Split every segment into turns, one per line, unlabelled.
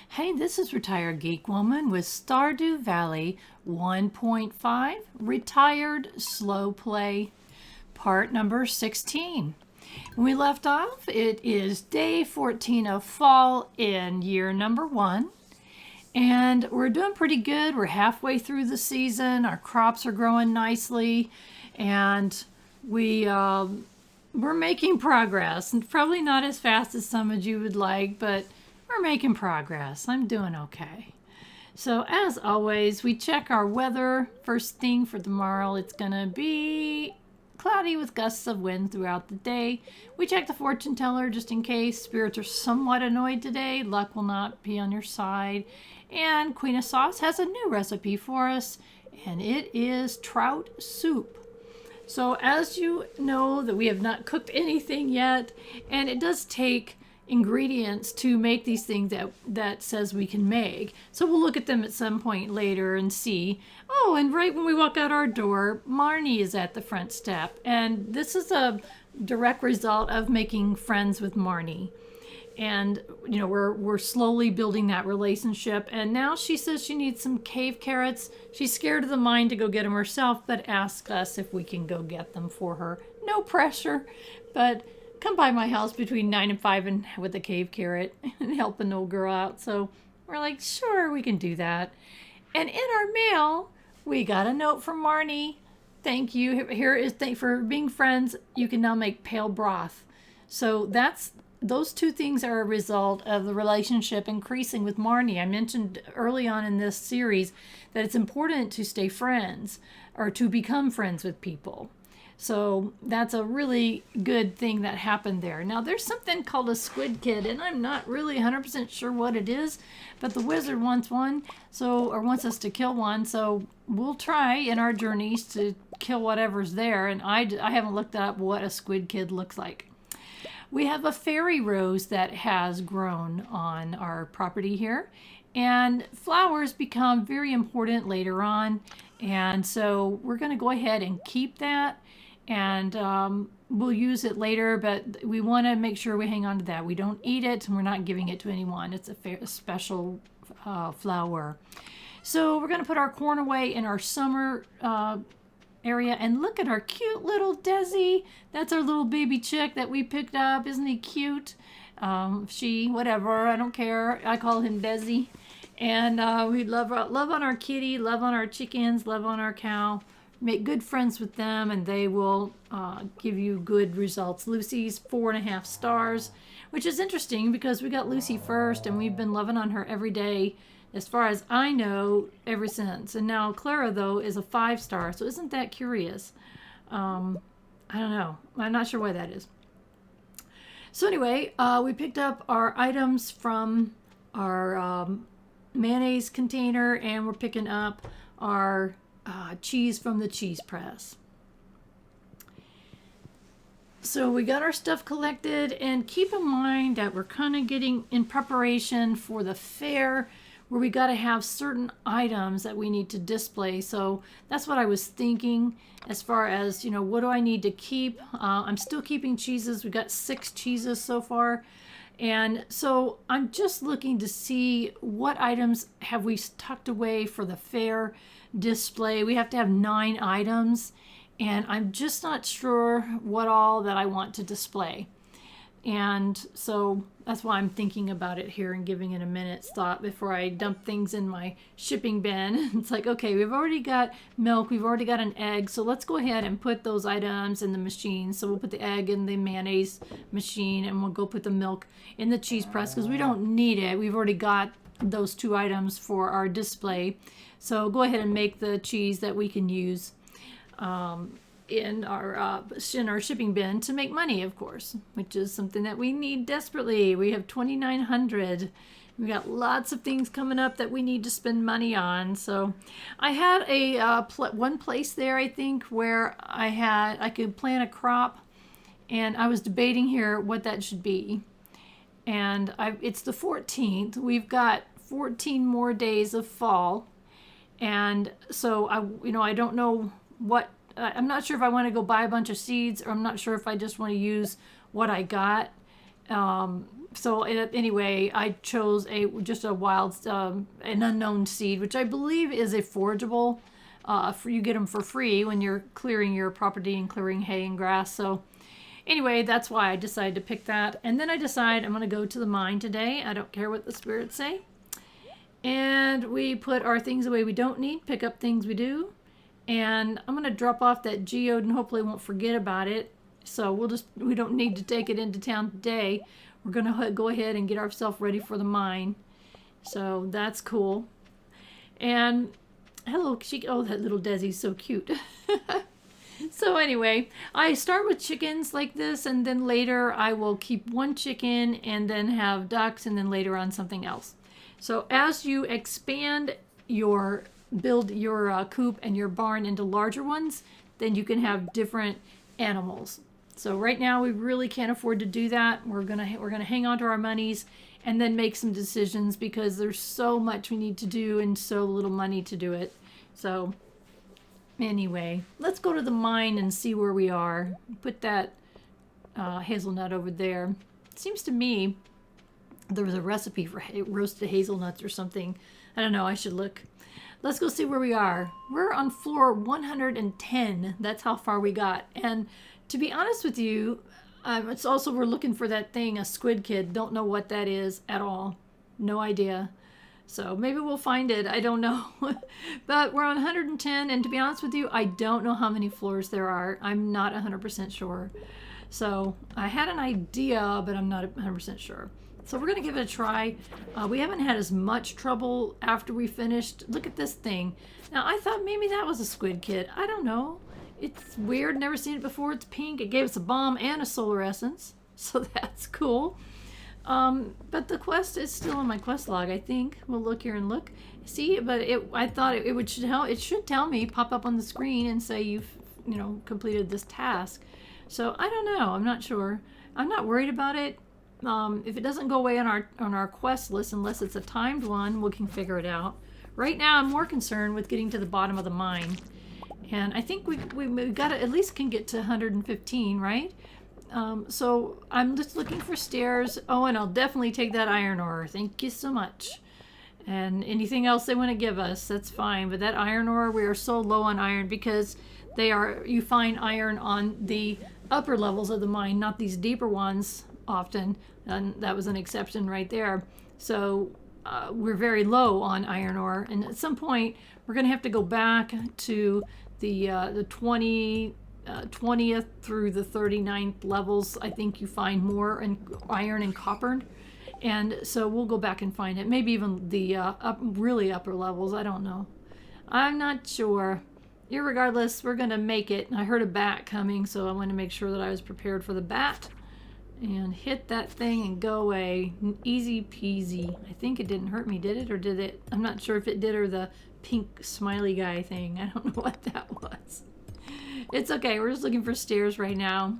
Hey, this is Retired Geek Woman with Stardew Valley 1.5 Retired Slow Play, part number 16. When we left off, it is day 14 of fall in year number 1. And we're doing pretty good. We're halfway through the season. Our crops are growing nicely. And we're making progress. And probably not as fast as some of you would like, but we're making progress. I'm doing okay. So as always, we check our weather. First thing for tomorrow, it's going to be cloudy with gusts of wind throughout the day. We check the fortune teller just in case. Spirits are somewhat annoyed today. Luck will not be on your side. And Queen of Sauce has a new recipe for us, and it is trout soup. So as you know, that we have not cooked anything yet, and it does take ingredients to make these things that says we can make. So we'll look at them at some point later and see. Oh, and right when we walk out our door, Marnie is at the front step. And this is a direct result of making friends with Marnie. And you know, we're slowly building that relationship. And now she says she needs some cave carrots. She's scared of the mine to go get them herself, but asks us if we can go get them for her. No pressure, but come by my house between 9 and 5 and with a cave carrot and help an old girl out. So we're like, sure, we can do that. And in our mail, we got a note from Marnie. Thank you. Here is for being friends. You can now make pale broth. So those two things are a result of the relationship increasing with Marnie. I mentioned early on in this series that it's important to stay friends or to become friends with people. So that's a really good thing that happened there. Now there's something called a squid kid, and I'm not really 100% sure what it is, but the wizard wants one, or wants us to kill one. So we'll try in our journeys to kill whatever's there. And I haven't looked up what a squid kid looks like. We have a fairy rose that has grown on our property here, and flowers become very important later on. And so we're going to go ahead and keep that. And we'll use it later, but we want to make sure we hang on to that. We don't eat it, and we're not giving it to anyone. It's a special flower. So we're going to put our corn away in our summer area. And look at our cute little Desi. That's our little baby chick that we picked up. Isn't he cute? Whatever. I don't care. I call him Desi. And we love on our kitty, love on our chickens, love on our cow. Make good friends with them, and they will give you good results. Lucy's 4.5 stars, which is interesting because we got Lucy first, and we've been loving on her every day, as far as I know, ever since. And now Clara, though, is a 5-star, so isn't that curious? I don't know. I'm not sure why that is. So anyway, we picked up our items from our mayonnaise container, and we're picking up our cheese from the cheese press. So we got our stuff collected, and keep in mind that we're kind of getting in preparation for the fair, where we got to have certain items that we need to display. So that's what I was thinking as far as, what do I need to keep? I'm still keeping cheeses. We got 6 cheeses so far. And so I'm just looking to see what items have we tucked away for the fair display. We have to have 9 items, and I'm just not sure what all that I want to display. And so that's why I'm thinking about it here and giving it a minute's thought before I dump things in my shipping bin. It's like, okay, we've already got milk, we've already got an egg, so let's go ahead and put those items in the machine. So we'll put the egg in the mayonnaise machine, and we'll go put the milk in the cheese press because we don't need it. We've already got those 2 items for our display. So go ahead and make the cheese that we can use in our shipping bin to make money, of course, which is something that we need desperately. We have 2,900. We got lots of things coming up that we need to spend money on. So I had a one place there, I think, where I could plant a crop, and I was debating here what that should be. And it's the 14th. We've got 14 more days of fall. And so I don't know what, I'm not sure if I want to go buy a bunch of seeds, or I'm not sure if I just want to use what I got. So anyway, I chose just a wild, an unknown seed, which I believe is a forageable. You get them for free when you're clearing your property and clearing hay and grass. So anyway, that's why I decided to pick that. And then I decide I'm going to go to the mine today. I don't care what the spirits say. And we put our things away we don't need, pick up things we do. And I'm going to drop off that geode and hopefully won't forget about it. So we don't need to take it into town today. We're going to go ahead and get ourselves ready for the mine. So that's cool. And hello, oh, that little Desi's so cute. So anyway, I start with chickens like this, and then later I will keep one chicken and then have ducks, and then later on something else. So as you build your coop and your barn into larger ones, then you can have different animals. So right now we really can't afford to do that. We're gonna hang on to our monies and then make some decisions because there's so much we need to do and so little money to do it. So anyway, let's go to the mine and see where we are. Put that hazelnut over there. It seems to me there was a recipe for roasted hazelnuts or something. I don't know. I should look. Let's go see where we are. We're on floor 110. That's how far we got. And to be honest with you, it's also we're looking for that thing, a squid kid. Don't know what that is at all. No idea. So maybe we'll find it. I don't know. But we're on 110. And to be honest with you, I don't know how many floors there are. I'm not 100% sure. So I had an idea, but I'm not 100% sure. So we're going to give it a try. We haven't had as much trouble after we finished. Look at this thing. Now, I thought maybe that was a squid kid. I don't know. It's weird. Never seen it before. It's pink. It gave us a bomb and a solar essence. So that's cool. But the quest is still in my quest log, I think. We'll look here and look. See, but I thought it should tell me, pop up on the screen and say you've, completed this task. So I don't know. I'm not sure. I'm not worried about it. If it doesn't go away on our quest list, unless it's a timed one, we can figure it out. Right now, I'm more concerned with getting to the bottom of the mine. And I think we got to at least can get to 115, right? So I'm just looking for stairs. Oh, and I'll definitely take that iron ore. Thank you so much. And anything else they want to give us, that's fine. But that iron ore, we are so low on iron because you find iron on the upper levels of the mine, not these deeper ones often. And that was an exception right there. So we're very low on iron ore. And at some point, we're going to have to go back to the 20th through the 39th levels. I think you find more in iron and copper. And so we'll go back and find it. Maybe even the really upper levels. I don't know. I'm not sure. Irregardless, we're going to make it. I heard a bat coming, so I want to make sure that I was prepared for the bat. And hit that thing and go away. Easy peasy. I think it didn't hurt me, did it? Or did it? I'm not sure if it did, or the pink smiley guy thing. I don't know what that was. It's okay. We're just looking for stairs right now.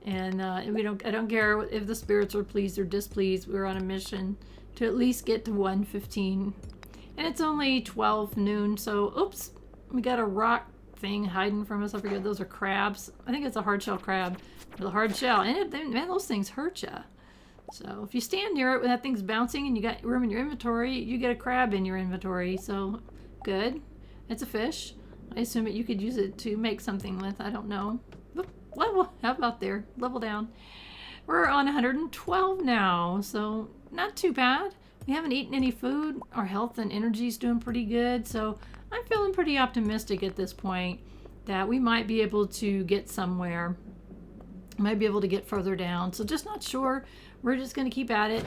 And I don't care if the spirits are pleased or displeased. We're on a mission to at least get to 115. And it's only 12 noon, so oops. We got a rock thing hiding from us. I forget, those are crabs. I think it's a hard shell crab with a hard shell. And man, those things hurt you. So if you stand near it when that thing's bouncing and you got room in your inventory, you get a crab in your inventory. So good. It's a fish. I assume that you could use it to make something with. I don't know. Level, how about there? Level down. We're on 112 now, so not too bad. We haven't eaten any food. Our health and energy is doing pretty good, so I'm feeling pretty optimistic at this point that we might be able to get somewhere. Might be able to get further down, so just not sure. We're just going to keep at it.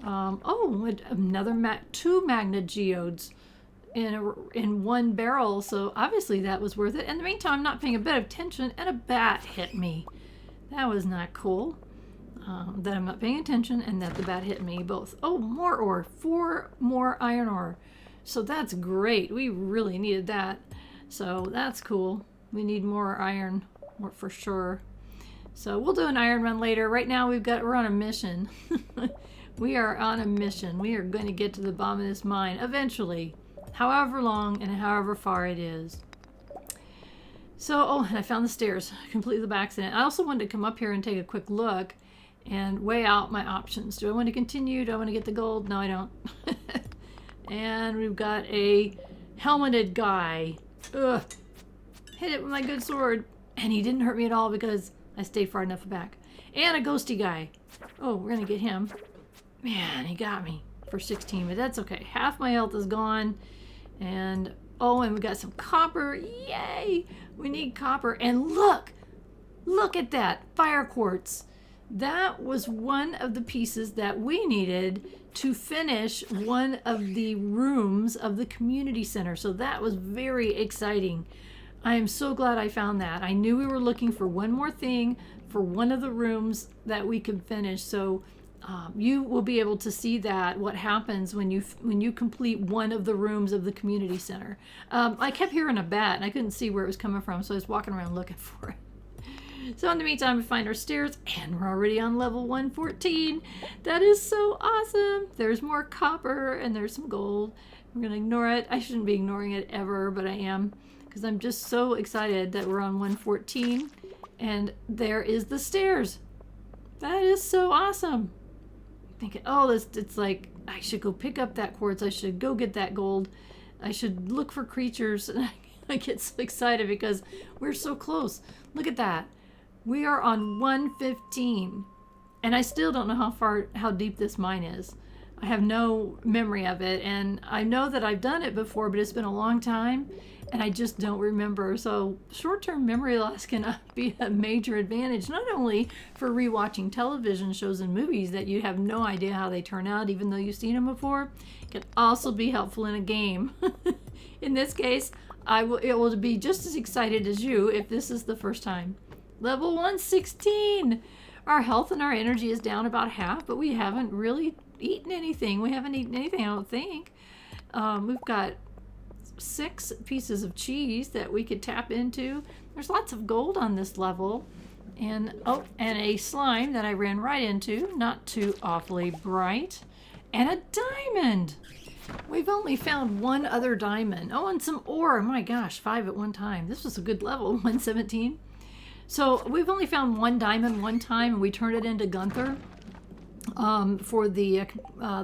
Another two magnet geodes in one barrel, so obviously that was worth it. In the meantime, I'm not paying a bit of attention, and a bat hit me. That was not cool. That I'm not paying attention and that the bat hit me both. Oh, more ore. 4 more iron ore. So that's great. We really needed that. So that's cool. We need more iron for sure. So we'll do an iron run later. Right now we're on a mission. We are on a mission. We are going to get to the bottom of this mine eventually. However long and however far it is. So, and I found the stairs completely by accident. I also wanted to come up here and take a quick look and weigh out my options. Do I want to continue? Do I want to get the gold? No, I don't. And we've got a helmeted guy. Ugh. Hit it with my good sword. And he didn't hurt me at all because I stayed far enough back. And a ghosty guy. Oh, we're going to get him. Man, he got me for 16, but that's okay. Half my health is gone. And, oh, and we got some copper. Yay! We need copper. And look! Look at that. Fire quartz. That was one of the pieces that we needed to finish one of the rooms of the community center. So that was very exciting. I am so glad I found that. I knew we were looking for one more thing for one of the rooms that we could finish. So you will be able to see that, what happens when you complete one of the rooms of the community center. I kept hearing a bat and I couldn't see where it was coming from, so I was walking around looking for it. So in the meantime, we find our stairs, and we're already on level 114. That is so awesome. There's more copper, and there's some gold. I'm going to ignore it. I shouldn't be ignoring it ever, but I am, because I'm just so excited that we're on 114. And there is the stairs. That is so awesome. I'm thinking, oh, it's like, I should go pick up that quartz. I should go get that gold. I should look for creatures. And I get so excited because we're so close. Look at that. We are on 115, and I still don't know how deep this mine is. I have no memory of it, and I know that I've done it before, but it's been a long time, and I just don't remember. So short-term memory loss can be a major advantage, not only for rewatching television shows and movies that you have no idea how they turn out, even though you've seen them before. It can also be helpful in a game. In this case, it will be just as excited as you if this is the first time. Level 116. Our health and our energy is down about half, but we haven't really eaten anything. We haven't eaten anything, I don't think. We've got 6 pieces of cheese that we could tap into. There's lots of gold on this level. And a slime that I ran right into, not too awfully bright. And a diamond. We've only found one other diamond. Oh, and some ore. My gosh, 5 at one time. This was a good level, 117. So we've only found one diamond one time, and we turned it into Gunther for the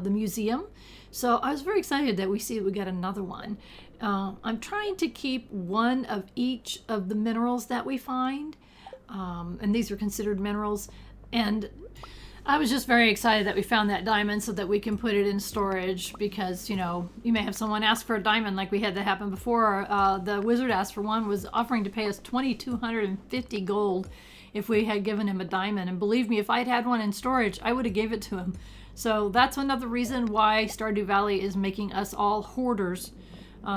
museum. So I was very excited that we got another one. I'm trying to keep one of each of the minerals that we find, and these are considered minerals. And I was just very excited that we found that diamond so that we can put it in storage, because, you may have someone ask for a diamond like we had that happen before. The wizard asked for one, was offering to pay us 2,250 gold if we had given him a diamond. And believe me, if I'd had one in storage, I would have gave it to him. So that's another reason why Stardew Valley is making us all hoarders,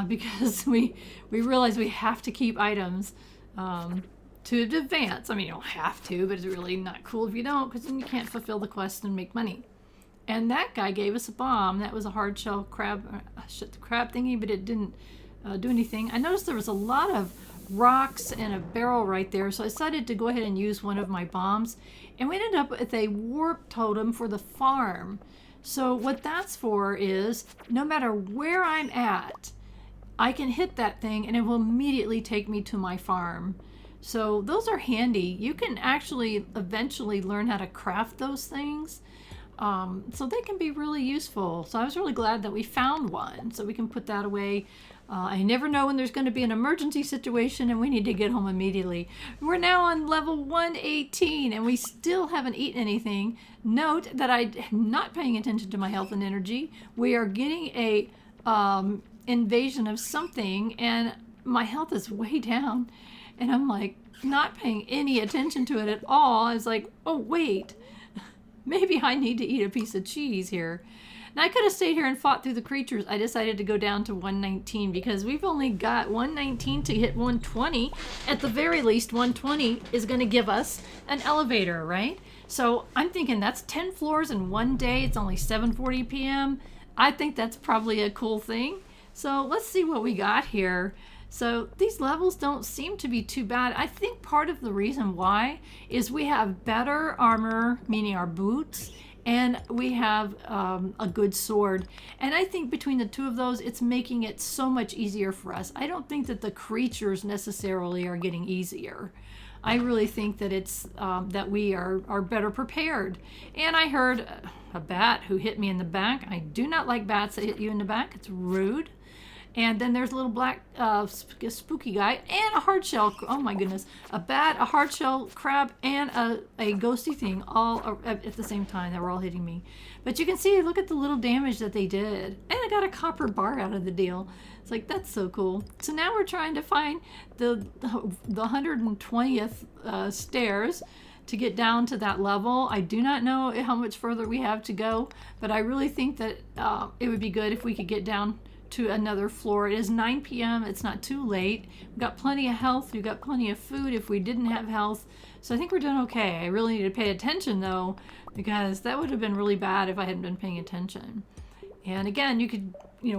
because we realize we have to keep items to advance. I mean, you don't have to, but it's really not cool if you don't, because then you can't fulfill the quest and make money. And that guy gave us a bomb. That was a hard shell crab thingy, but it didn't do anything. I noticed there was a lot of rocks and a barrel right there, so I decided to go ahead and use one of my bombs. And we ended up with a warp totem for the farm. So what that's for is, no matter where I'm at, I can hit that thing and it will immediately take me to my farm. So those are handy. You can actually eventually learn how to craft those things. So they can be really useful. So I was really glad that we found one, so we can put that away. I never know when there's going to be an emergency situation and we need to get home immediately. We're now on level 118 and we still haven't eaten anything. Note that I'm not paying attention to my health and energy. We are getting a invasion of something and my health is way down. And I'm like not paying any attention to it at all. I was like, oh wait, maybe I need to eat a piece of cheese here. Now I could have stayed here and fought through the creatures. I decided to go down to 119 because we've only got 119 to hit 120. At the very least, 120 is going to give us an elevator, right? So I'm thinking that's 10 floors in one day. It's only 7:40 p.m. I think that's probably a cool thing. So let's see what we got here. So these levels don't seem to be too bad. I think part of the reason why is we have better armor, meaning our boots, and we have a good sword. And I think between the two of those, it's making it so much easier for us. I don't think that the creatures necessarily are getting easier. I really think that it's that we are better prepared. And I heard a bat who hit me in the back. I do not like bats that hit you in the back. It's rude. And then there's a little black spooky guy and a hard shell. Oh my goodness. A bat, a hard shell crab, and a ghosty thing all at the same time. They were all hitting me. But you can see, look at the little damage that they did. And I got a copper bar out of the deal. It's like, that's so cool. So now we're trying to find the 120th stairs to get down to that level. I do not know how much further we have to go, but I really think that it would be good if we could get down to another floor. It is 9 p.m. It's not too late. We've got plenty of health. We've got plenty of food if we didn't have health. So I think we're doing okay. I really need to pay attention though, because that would have been really bad if I hadn't been paying attention. And again, you could,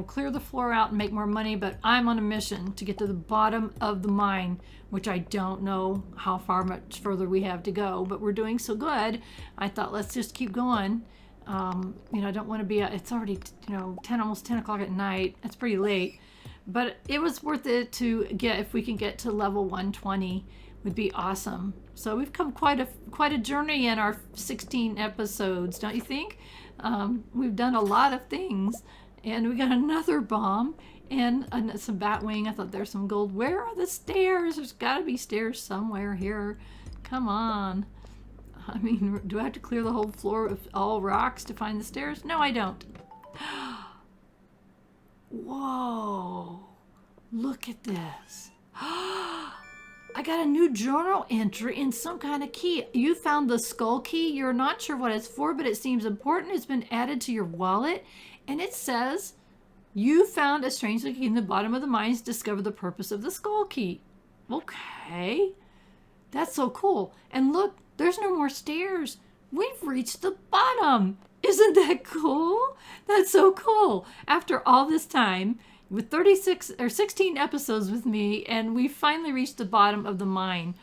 clear the floor out and make more money, but I'm on a mission to get to the bottom of the mine, which I don't know how far much further we have to go, but we're doing so good. I thought, let's just keep going. I don't want to be, it's already, 10, almost 10 o'clock at night. It's pretty late, but it was worth it to get, if we can get to level 120 would be awesome. So we've come quite a journey in our 16 episodes, don't you think? We've done a lot of things, and we got another bomb and some bat wing. I thought there's some gold. Where are the stairs? There's got to be stairs somewhere here. Come on. I mean, do I have to clear the whole floor of all rocks to find the stairs? No, I don't. Whoa. Look at this. I got a new journal entry in some kind of key. You found the skull key. You're not sure what it's for, but it seems important. It's been added to your wallet. And it says, you found a strange key in the bottom of the mines. Discover the purpose of the skull key. Okay. That's so cool. And look, there's no more stairs. We've reached the bottom. Isn't that cool? That's so cool. After all this time, with 36 or 16 episodes with me, and we finally reached the bottom of the mine.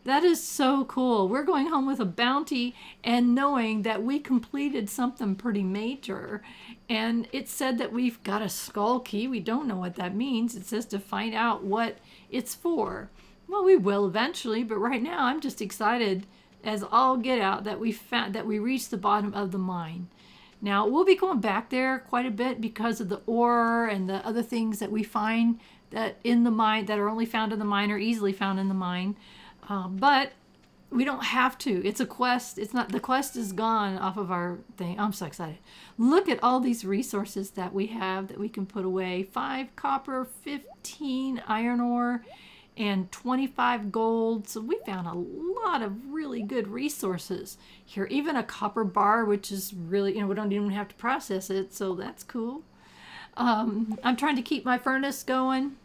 That is so cool. We're going home with a bounty and knowing that we completed something pretty major. And it said that we've got a skull key. We don't know what that means. It says to find out what it's for. Well, we will eventually, but right now I'm just excited as all get out that we reached the bottom of the mine. Now, we'll be going back there quite a bit because of the ore and the other things that we find that in the mine that are only found in the mine or easily found in the mine. But we don't have to. It's a quest. It's not, the quest is gone off of our thing. I'm so excited. Look at all these resources that we have that we can put away. 5 copper, 15 iron ore, and 25 gold. So we found a lot of really good resources here. Even a copper bar, which is really, we don't even have to process it. So that's cool. I'm trying to keep my furnace going.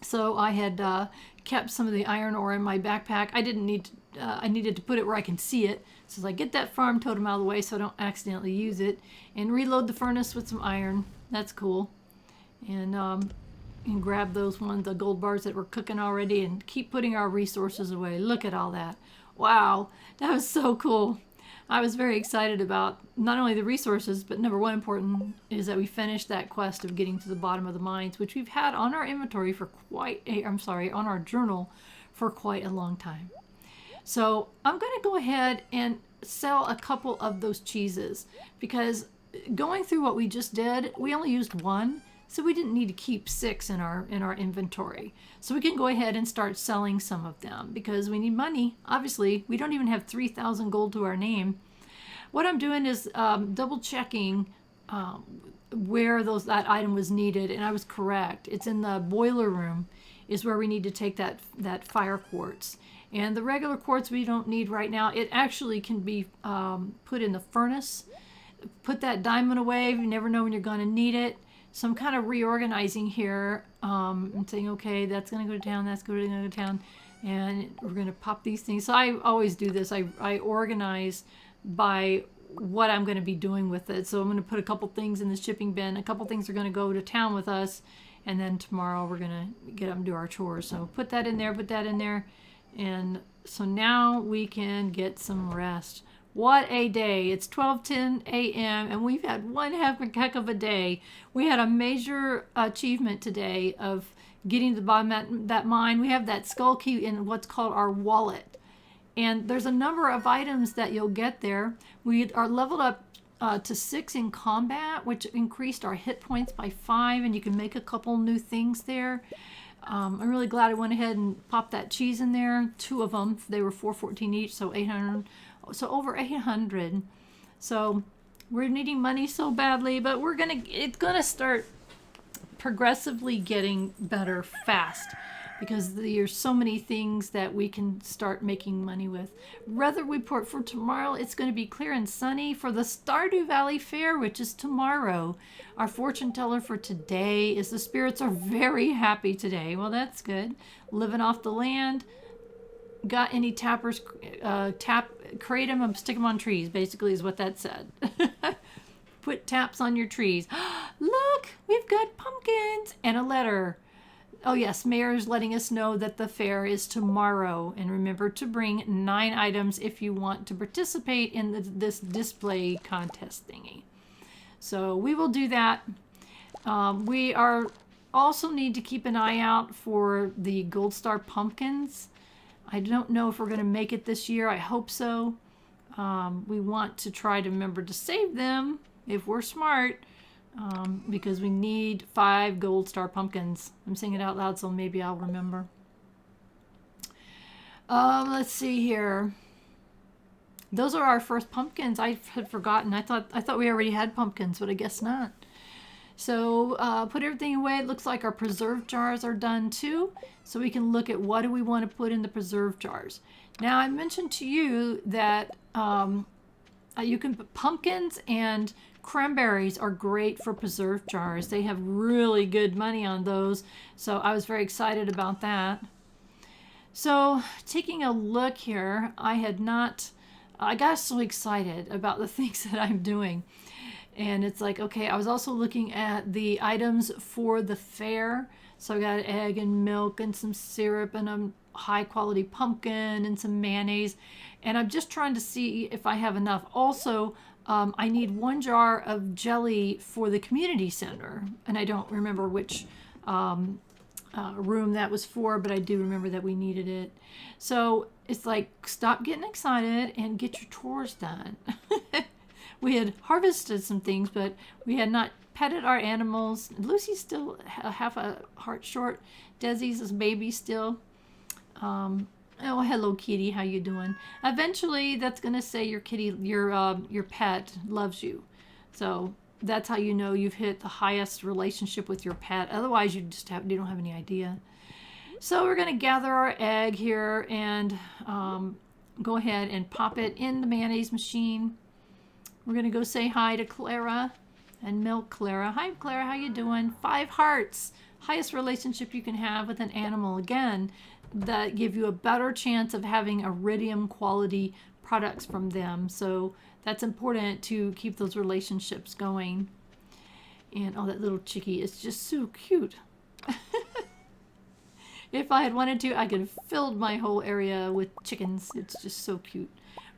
So I had kept some of the iron ore in my backpack. I didn't need to, I needed to put it where I can see it. So I get that farm totem out of the way so I don't accidentally use it, and reload the furnace with some iron. That's cool. And grab those ones, the gold bars that were cooking already, and keep putting our resources away. Look at all that. Wow, that was so cool. I was very excited about not only the resources, but number one important is that we finished that quest of getting to the bottom of the mines, which we've had on our inventory for on our journal for quite a long time. So I'm going to go ahead and sell a couple of those cheeses, because going through what we just did, we only used 1. So we didn't need to keep 6 in our inventory. So we can go ahead and start selling some of them because we need money. Obviously, we don't even have 3,000 gold to our name. What I'm doing is double checking where that item was needed, and I was correct. It's in the boiler room is where we need to take that fire quartz. And the regular quartz we don't need right now. It actually can be put in the furnace. Put that diamond away. You never know when you're going to need it. So I'm kind of reorganizing here and saying, okay, that's going to go to town, that's going to go to town, and we're going to pop these things. So I always do this. I organize by what I'm going to be doing with it. So I'm going to put a couple things in the shipping bin. A couple things are going to go to town with us, and then tomorrow we're going to get up and do our chores. So put that in there, and so now we can get some rest. What a day. It's 12:10 a.m. and we've had one heck of a day. We had a major achievement today of getting to the bottom of that mine. We have that skull key in what's called our wallet. And there's a number of items that you'll get there. We are leveled up to 6 in combat, which increased our hit points by 5, and you can make a couple new things there. I'm really glad I went ahead and popped that cheese in there. 2 of them. They were $4.14 each, so 800. So over 800. So we're needing money so badly, but it's gonna start progressively getting better fast, because there's so many things that we can start making money with. Weather report for tomorrow, it's going to be clear and sunny for the Stardew Valley Fair, which is tomorrow. Our fortune teller for today is the spirits are very happy today. Well, that's good. Living off the land. Got any tappers? Create them and stick them on trees, basically is what that said. Put taps on your trees. Look, we've got pumpkins and a letter. Oh yes, Mayor is letting us know that the fair is tomorrow. And remember to bring 9 items if you want to participate in this display contest thingy. So we will do that. We also need to keep an eye out for the Gold Star pumpkins. I don't know if we're going to make it this year. I hope so. We want to try to remember to save them if we're smart. Because we need 5 Gold Star pumpkins. I'm saying it out loud, so maybe I'll remember. Let's see here. Those are our first pumpkins. I had forgotten. I thought we already had pumpkins, but I guess not. So put everything away. It looks like our preserve jars are done too. So we can look at what do we want to put in the preserve jars. Now I mentioned to you that you can put pumpkins and cranberries are great for preserve jars. They have really good money on those. So I was very excited about that. So taking a look here, I got so excited about the things that I'm doing. And it's like, okay, I was also looking at the items for the fair. So I got egg and milk and some syrup and a high quality pumpkin and some mayonnaise. And I'm just trying to see if I have enough. Also, I need 1 jar of jelly for the community center. And I don't remember which room that was for, but I do remember that we needed it. So it's like, stop getting excited and get your chores done. We had harvested some things, but we had not petted our animals. Lucy's still half a heart short. Desi's a baby still. Oh, hello, kitty. How you doing? Eventually, that's gonna say your kitty, your pet loves you. So that's how you know you've hit the highest relationship with your pet. Otherwise, you don't have any idea. So we're gonna gather our egg here and go ahead and pop it in the mayonnaise machine. We're gonna go say hi to Clara and milk Clara. Hi, Clara. How you doing? 5 hearts. Highest relationship you can have with an animal. Again, that give you a better chance of having iridium quality products from them. So that's important to keep those relationships going. And oh, that little chickie is just so cute. If I had wanted to, I could have filled my whole area with chickens. It's just so cute.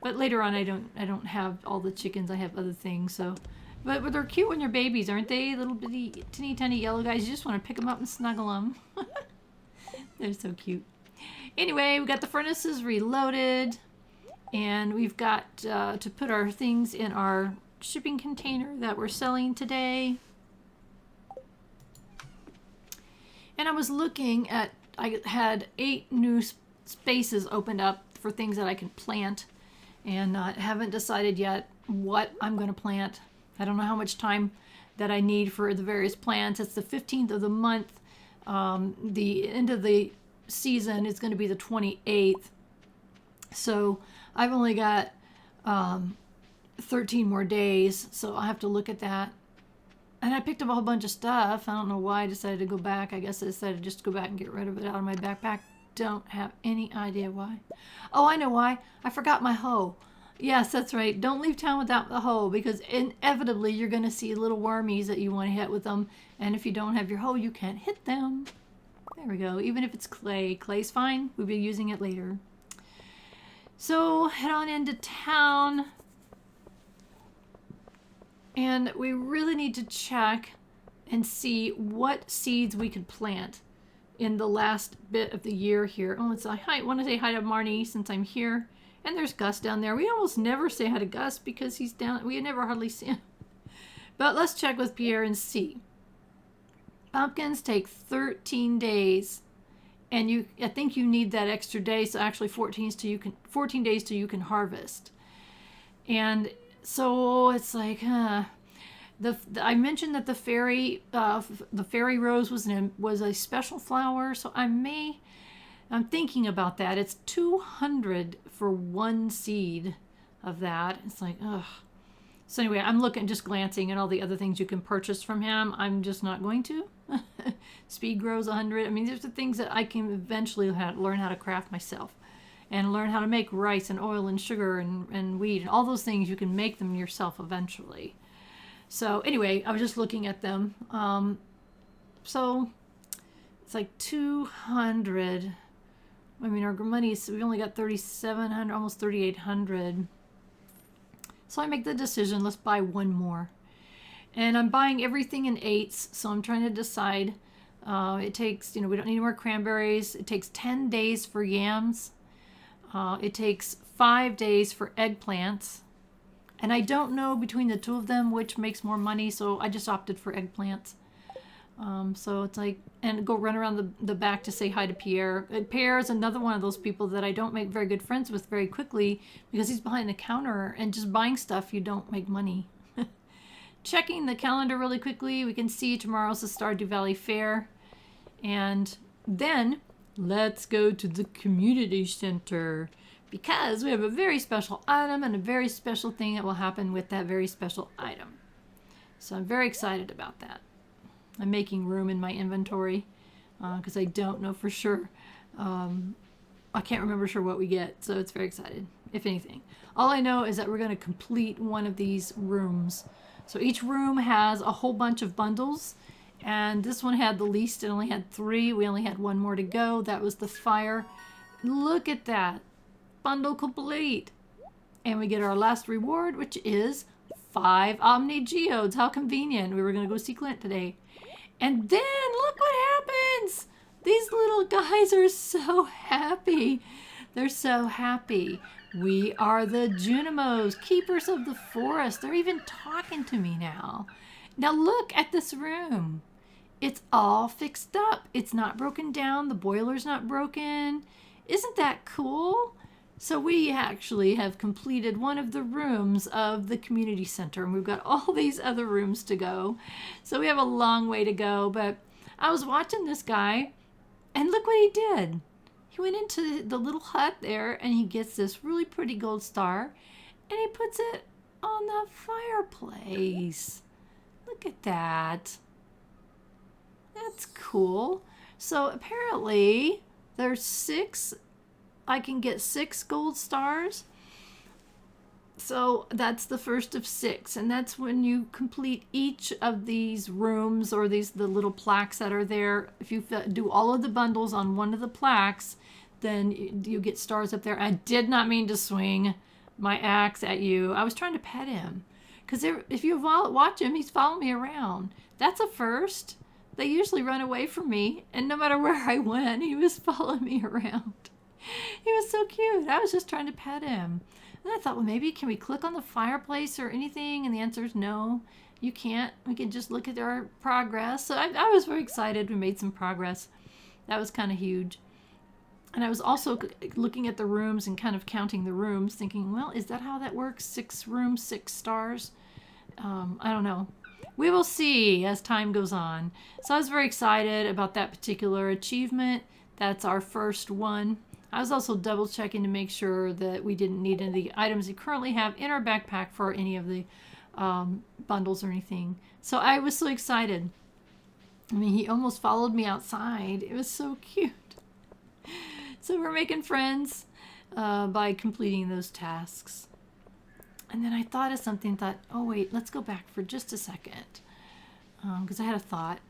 But later on, I don't have all the chickens. I have other things. So, but they're cute when they're babies, aren't they? Little bitty, teeny tiny yellow guys. You just want to pick them up and snuggle them. They're so cute. Anyway, we got the furnaces reloaded, and we've got to put our things in our shipping container that we're selling today. And I was looking at, I had 8 new spaces opened up for things that I can plant, and haven't decided yet what I'm going to plant. I don't know how much time that I need for the various plants. It's the 15th of the month. The end of the season is going to be the 28th. So I've only got 13 more days, so I'll have to look at that. And I picked up a whole bunch of stuff. I don't know why I decided to go back. I guess I decided just to go back and get rid of it out of my backpack. Don't have any idea why. Oh, I know why. I forgot my hoe. Yes, that's right. Don't leave town without the hoe, because inevitably you're going to see little wormies that you want to hit with them. And if you don't have your hoe, you can't hit them. There we go. Even if it's clay. Clay's fine. We'll be using it later. So head on into town. And we really need to check and see what seeds we could plant in the last bit of the year here. Oh, it's I want to say hi to Marnie since I'm here. And there's Gus down there. We almost never say hi to Gus because he's down. We never hardly see him. But let's check with Pierre and see. Pumpkins take 13 days. And I think you need that extra day. So actually 14 days till you can harvest. And so it's like, I mentioned that the fairy rose was a special flower, so I'm thinking about that. It's 200 for one seed of that. It's like, ugh. So anyway, I'm just glancing at all the other things you can purchase from him. I'm just not going to. Speed grows 100. I mean, there's the things that I can eventually learn how to craft myself. And learn how to make rice and oil and sugar and wheat and all those things. You can make them yourself eventually. So anyway, I was just looking at them. So it's like 200. I mean, our money we only got 3,700, almost 3,800. So I make the decision, let's buy one more. And I'm buying everything in eighths. So I'm trying to decide. It takes, we don't need more cranberries. It takes 10 days for yams. It takes 5 days for eggplants. And I don't know between the two of them which makes more money, so I just opted for eggplants. So it's like, and go run around the back to say hi to Pierre. Pierre is another one of those people that I don't make very good friends with very quickly because he's behind the counter and just buying stuff, you don't make money. Checking the calendar really quickly, we can see tomorrow's the Stardew Valley Fair. And then let's go to the community center because we have a very special item and a very special thing that will happen with that very special item. So I'm very excited about that. I'm making room in my inventory because I don't know for sure. I can't remember sure what we get, so it's very excited, if anything. All I know is that we're going to complete one of these rooms. So each room has a whole bunch of bundles. And this one had the least. It only had 3. We only had 1 more to go. That was the fire. Look at that. Bundle complete. And we get our last reward, which is 5 Omni Geodes. How convenient. We were going to go see Clint today. And then look what happens. These little guys are so happy. They're so happy. We are the Junimos, keepers of the forest. They're even talking to me now. Now look at this room. It's all fixed up. It's not broken down. The boiler's not broken. Isn't that cool? So we actually have completed one of the rooms of the community center, and we've got all these other rooms to go. So we have a long way to go, but I was watching this guy, and look what he did. He went into the little hut there, and he gets this really pretty gold star, and he puts it on the fireplace. Look at that. That's cool. So apparently there's 6. I can get 6 gold stars. So that's the first of 6. And that's when you complete each of these rooms or the little plaques that are there. If you do all of the bundles on one of the plaques, then you get stars up there. I did not mean to swing my axe at you. I was trying to pet him. Because if you watch him, he's following me around. That's a first. They usually run away from me. And no matter where I went, he was following me around. He was so cute. I was just trying to pet him. And I thought, well, maybe can we click on the fireplace or anything? And the answer is no, you can't. We can just look at our progress. So I was very excited. We made some progress. That was kind of huge. And I was also looking at the rooms and kind of counting the rooms, thinking, well, is that how that works? 6 rooms, 6 stars? I don't know. We will see as time goes on. So I was very excited about that particular achievement. That's our first one. I was also double checking to make sure that we didn't need any of the items we currently have in our backpack for any of the bundles or anything. So I was so excited. I mean, he almost followed me outside. It was so cute. So we're making friends by completing those tasks. And then I thought of something, oh wait, let's go back for just a second. Because I had a thought.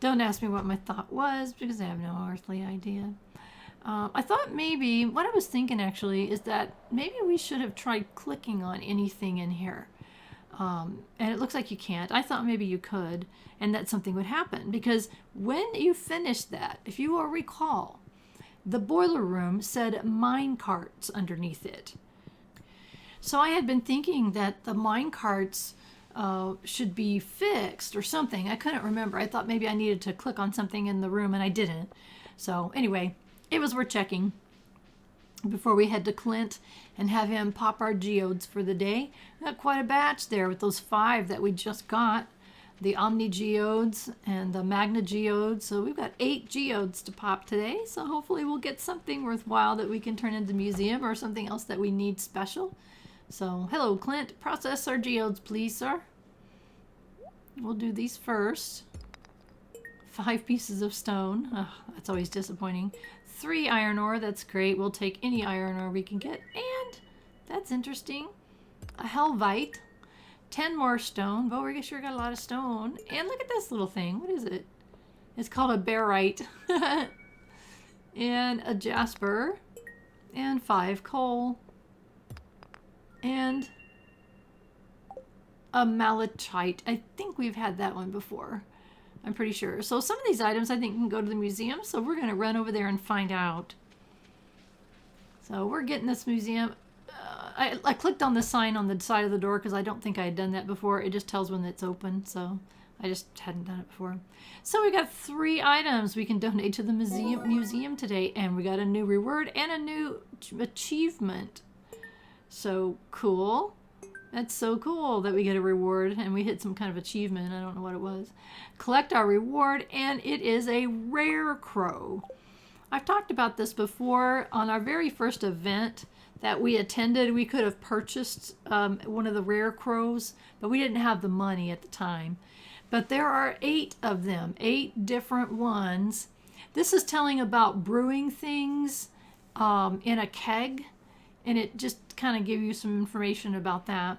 Don't ask me what my thought was because I have no earthly idea. I thought maybe, what I was thinking actually is that maybe we should have tried clicking on anything in here. And it looks like you can't. I thought maybe you could, and that something would happen. Because when you finish that, if you will recall, the boiler room said mine carts underneath it. So I had been thinking that the mine carts should be fixed or something. I couldn't remember. I thought maybe I needed to click on something in the room, and I didn't. So anyway, it was worth checking before we head to Clint and have him pop our geodes for the day. We got quite a batch there with those 5 that we just got. The Omni Geodes and the Magna Geodes. So we've got 8 Geodes to pop today. So hopefully we'll get something worthwhile that we can turn into museum or something else that we need special. So hello Clint, process our Geodes please, sir. We'll do these first. 5 pieces of stone. Oh, that's always disappointing. 3 iron ore, that's great. We'll take any iron ore we can get. And that's interesting. A Helvite. 10 more stone. Oh, we sure got a lot of stone. And look at this little thing. What is it? It's called a barite. And a jasper. And 5 coal. And a malachite. I think we've had that one before. I'm pretty sure. So some of these items I think can go to the museum. So we're going to run over there and find out. So we're getting this museum. I clicked on the sign on the side of the door because I don't think I had done that before. It just tells when it's open. So I just hadn't done it before. So we got 3 items we can donate to the museum today. And we got a new reward and a new achievement. So cool. That's so cool that we get a reward and we hit some kind of achievement. I don't know what it was. Collect our reward, and it is a rare crow. I've talked about this before. On our very first event that we attended, we could have purchased one of the rare crows, but we didn't have the money at the time. But there are 8 of them, 8 different ones. This is telling about brewing things in a keg, and it just kind of gives you some information about that.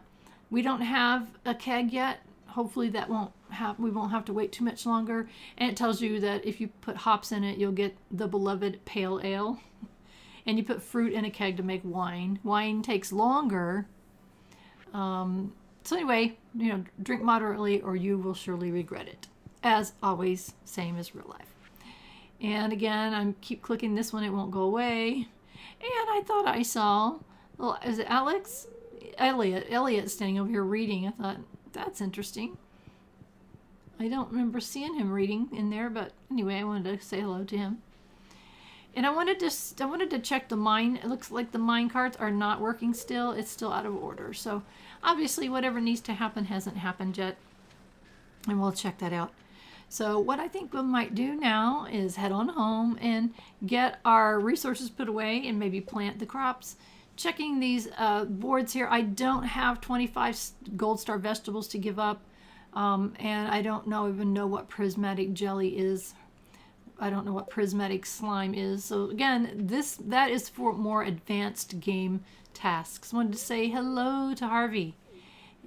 We don't have a keg yet. Hopefully that we won't have to wait too much longer. And it tells you that if you put hops in it, you'll get the beloved pale ale. And you put fruit in a keg to make wine. Wine takes longer. So anyway, drink moderately or you will surely regret it. As always, same as real life. And again, I keep clicking this one, it won't go away. And I thought I saw, well, is it Alex? Elliot standing over here reading. I thought, that's interesting. I don't remember seeing him reading in there, but anyway, I wanted to say hello to him. And I wanted to check the mine. It looks like the mine carts are not working still. It's still out of order. So obviously whatever needs to happen hasn't happened yet. And we'll check that out. So what I think we might do now is head on home and get our resources put away and maybe plant the crops. Checking these boards here. I don't have 25 gold star vegetables to give up. And I don't even know what prismatic jelly is. I don't know what prismatic slime is. So again, that is for more advanced game tasks. Wanted to say hello to Harvey.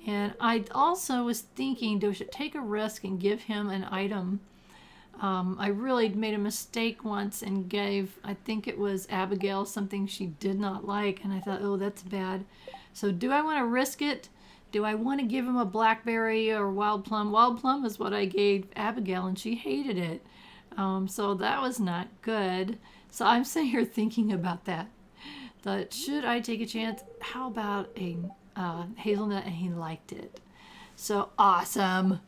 And I also was thinking, do I should take a risk and give him an item? I really made a mistake once and gave, I think it was Abigail, something she did not like. And I thought, oh, that's bad. So do I want to risk it? Do I want to give him a blackberry or wild plum? Wild plum is what I gave Abigail and she hated it. So that was not good. So I'm sitting here thinking about that. Thought, should I take a chance? How about a hazelnut? And he liked it. So awesome.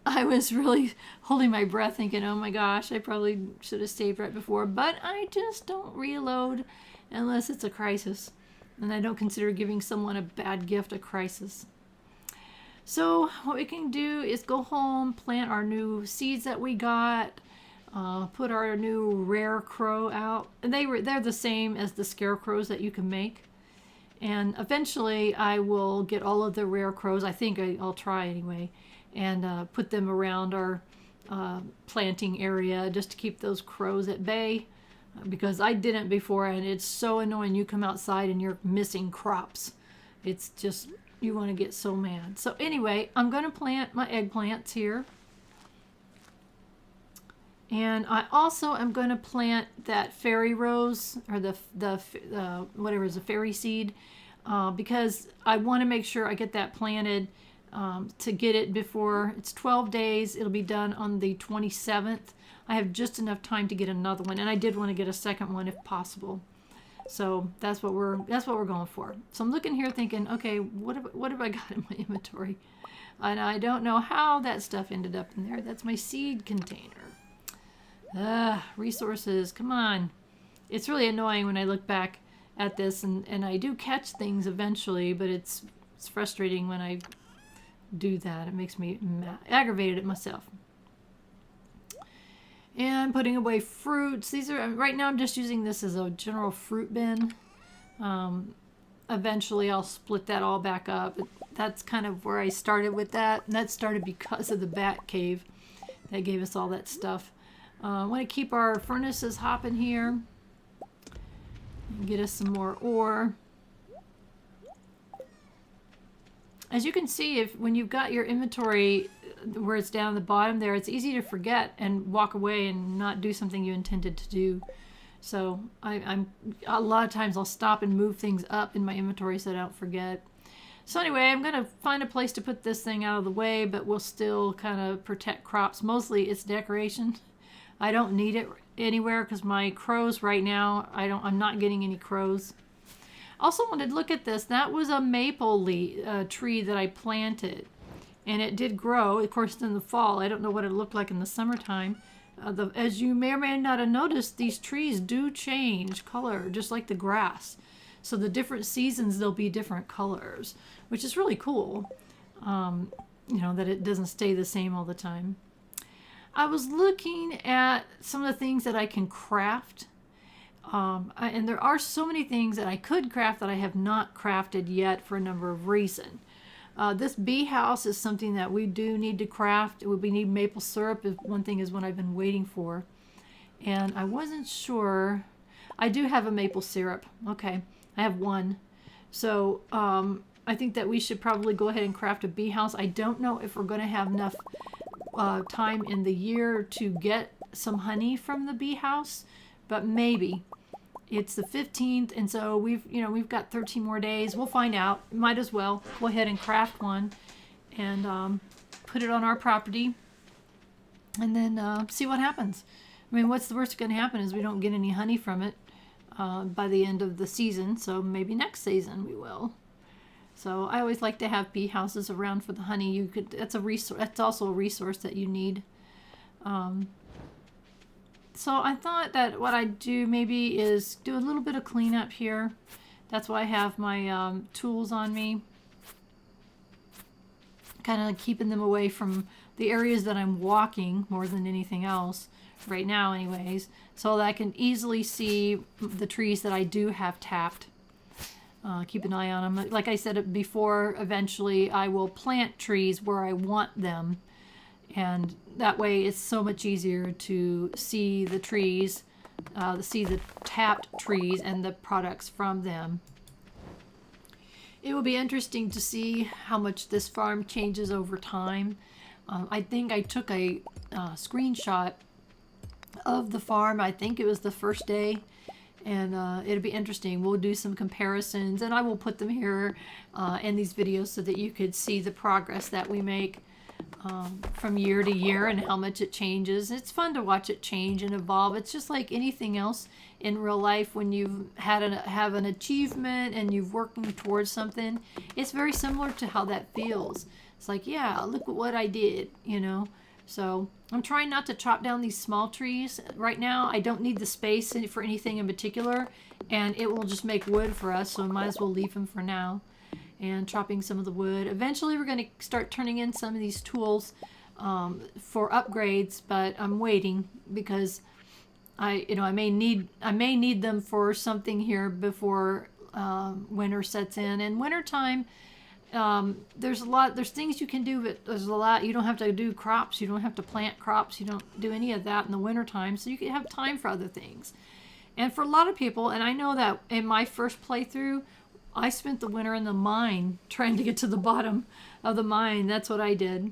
I was really holding my breath thinking, oh my gosh, I probably should have saved right before. But I just don't reload unless it's a crisis. And I don't consider giving someone a bad gift a crisis. So what we can do is go home, plant our new seeds that we got, put our new rare crow out. And they're the same as the scarecrows that you can make. And eventually I will get all of the rare crows. I think I'll try anyway. And put them around our planting area just to keep those crows at bay. Because I didn't before, and it's so annoying. You come outside and you're missing crops. It's just, you want to get so mad. So anyway, I'm going to plant my eggplants here. And I also am going to plant that fairy rose, or the whatever is a fairy seed, because I want to make sure I get that planted to get it before it's 12 days. It'll be done on the 27th. I have just enough time to get another one, and I did want to get a second one if possible. So that's what we're going for. So I'm looking here thinking, okay, what have I got in my inventory? And I don't know how that stuff ended up in there. That's my seed container. Resources, come on. It's really annoying when I look back at this, and I do catch things eventually, but it's frustrating when I do that. It makes me aggravated at myself. And putting away fruits. These are, right now I'm just using this as a general fruit bin. Eventually I'll split that all back up. That's kind of where I started with that. And that started because of the bat cave that gave us all that stuff. I want to keep our furnaces hopping here. Get us some more ore. As you can see, when you've got your inventory where it's down the bottom there, it's easy to forget and walk away and not do something you intended to do. So I'm a lot of times I'll stop and move things up in my inventory so I don't forget. So anyway, I'm going to find a place to put this thing out of the way, but we'll still kind of protect crops. Mostly it's decoration. I don't need it anywhere because my crows right now, I'm not getting any crows. Also wanted to look at this. That was a maple tree that I planted. And it did grow, of course, in the fall. I don't know what it looked like in the summertime. As you may or may not have noticed, these trees do change color, just like the grass. So the different seasons, there'll be different colors, which is really cool. You know, that it doesn't stay the same all the time. I was looking at some of the things that I can craft. And there are so many things that I could craft that I have not crafted yet for a number of reasons. This bee house is something that we do need to craft. We need maple syrup. One thing is what I've been waiting for. And I wasn't sure. I do have a maple syrup. Okay, I have one. So I think that we should probably go ahead and craft a bee house. I don't know if we're going to have enough time in the year to get some honey from the bee house, but maybe. It's the 15th, and so we've got 13 more days. We'll find out. Might as well go ahead and craft one and put it on our property and then see what happens. I mean, what's the worst going to happen is we don't get any honey from it by the end of the season, so maybe next season we will. So I always like to have bee houses around for the honey. That's a resource. That's also a resource that you need. So I thought that what I'd do maybe is do a little bit of cleanup here. That's why I have my tools on me. Kind of keeping them away from the areas that I'm walking more than anything else right now anyways. So that I can easily see the trees that I do have tapped. Keep an eye on them. Like I said before, eventually I will plant trees where I want them. And that way it's so much easier to see the trees, see the tapped trees and the products from them. It will be interesting to see how much this farm changes over time. I think I took a screenshot of the farm. I think it was the first day. And it'll be interesting. We'll do some comparisons, and I will put them here in these videos so that you could see the progress that we make from year to year and how much it changes. It's fun to watch it change and evolve. It's just like anything else in real life. When you've have an achievement and you're working towards something, it's very similar to how that feels. It's like, yeah, look at what I did, you know. So I'm trying not to chop down these small trees right now. I don't need the space for anything in particular, and it will just make wood for us, so I might as well leave them for now. And chopping some of the wood. Eventually we're going to start turning in some of these tools for upgrades, but I'm waiting because I may need them for something here before winter sets in. And wintertime, there's things you can do, but there's a lot. You don't have to do crops. You don't have to plant crops. You don't do any of that in the wintertime, so you can have time for other things. And for a lot of people, and I know that in my first playthrough, I spent the winter in the mine trying to get to the bottom of the mine. That's what I did.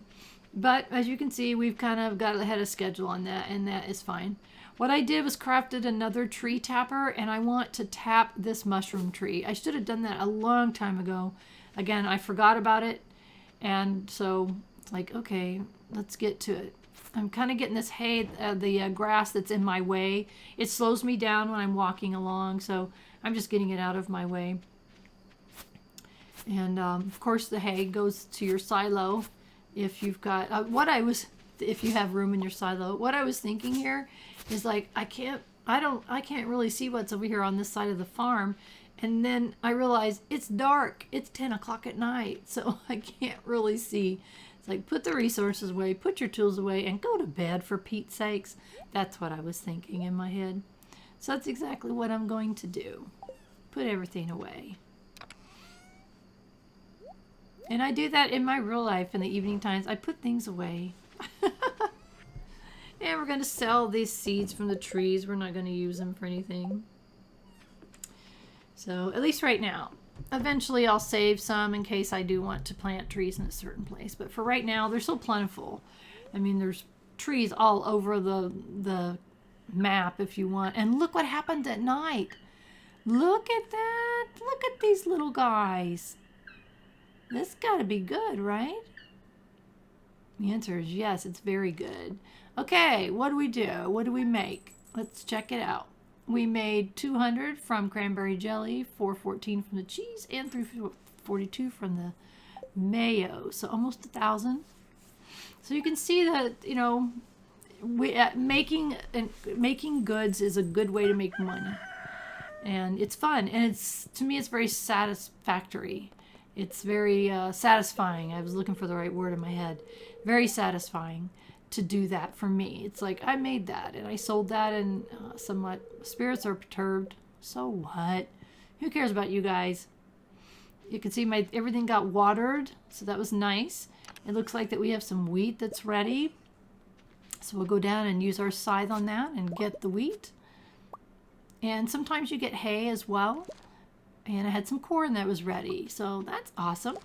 But as you can see, we've kind of got ahead of schedule on that, and that is fine. What I did was crafted another tree tapper, and I want to tap this mushroom tree. I should have done that a long time ago. Again, I forgot about it, And so it's like, okay, let's get to it. I'm kind of getting this hay, the grass that's in my way. It slows me down when I'm walking along, so I'm just getting it out of my way. And of course, the hay goes to your silo if you've got if you have room in your silo. What I was thinking here is like I can't really see what's over here on this side of the farm. And then I realized it's dark. It's 10 o'clock at night, so I can't really see. It's like, put the resources away, put your tools away, and go to bed, for Pete's sakes. That's what I was thinking in my head. So that's exactly what I'm going to do. Put everything away. And I do that in my real life in the evening times. I put things away. And we're going to sell these seeds from the trees. We're not going to use them for anything. So, at least right now. Eventually I'll save some in case I do want to plant trees in a certain place. But for right now, they're so plentiful. I mean, there's trees all over the map if you want. And look what happened at night. Look at that. Look at these little guys. This got to be good, right? The answer is yes, it's very good. Okay, what do we do? What do we make? Let's check it out. We made 200 from cranberry jelly, 414 from the cheese, and 342 from the mayo. So almost 1,000. So you can see that, you know, making goods is a good way to make money. And it's fun. And to me, it's very satisfactory. It's very satisfying. I was looking for the right word in my head. Very satisfying to do that for me. It's like, I made that and I sold that, and somewhat spirits are perturbed. So what? Who cares about you guys? You can see everything got watered, so that was nice. It looks like that we have some wheat that's ready. So we'll go down and use our scythe on that and get the wheat. And sometimes you get hay as well. And I had some corn that was ready, so that's awesome.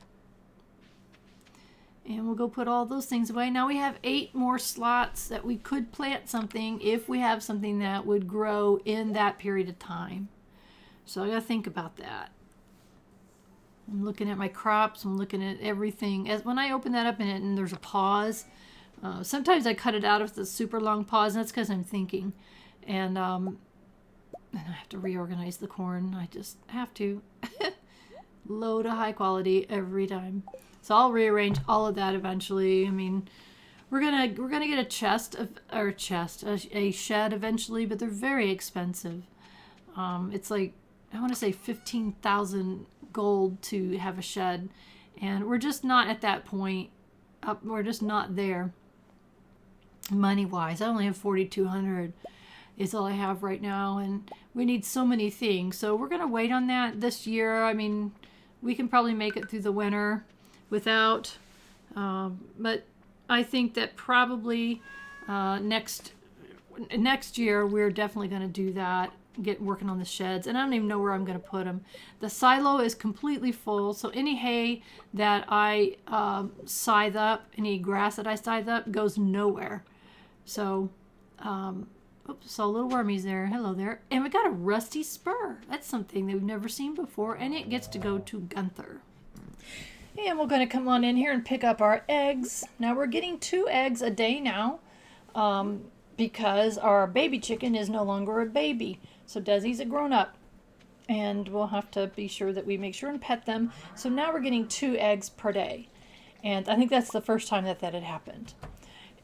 And we'll go put all those things away. Now we have 8 more slots that we could plant something if we have something that would grow in that period of time. So I gotta think about that. I'm looking at my crops. I'm looking at everything. When I open that up and there's a pause, sometimes I cut it out if it's a super long pause, and that's because I'm thinking. And I have to reorganize the corn. I just have to. Low to high quality every time. So I'll rearrange all of that eventually. I mean, we're gonna get a shed eventually, but they're very expensive. It's like, I want to say 15,000 gold to have a shed, and we're just not at that point. We're just not there money wise. I only have 4,200 is all I have right now, and we need so many things. So we're gonna wait on that this year. I mean, we can probably make it through the winter without, but I think that probably next year we're definitely going to do that, get working on the sheds. And I don't even know where I'm going to put them. The silo is completely full, so any hay that I scythe up, any grass that I scythe up, goes nowhere. So oops, saw little wormies there. Hello there. And we got a rusty spur. That's something that we've never seen before, and it gets to go to Gunther. And we're going to come on in here and pick up our eggs. Now we're getting 2 eggs a day now, because our baby chicken is no longer a baby. So Desi's a grown-up, and we'll have to be sure that we make sure and pet them. So now we're getting 2 eggs per day, and I think that's the first time that had happened.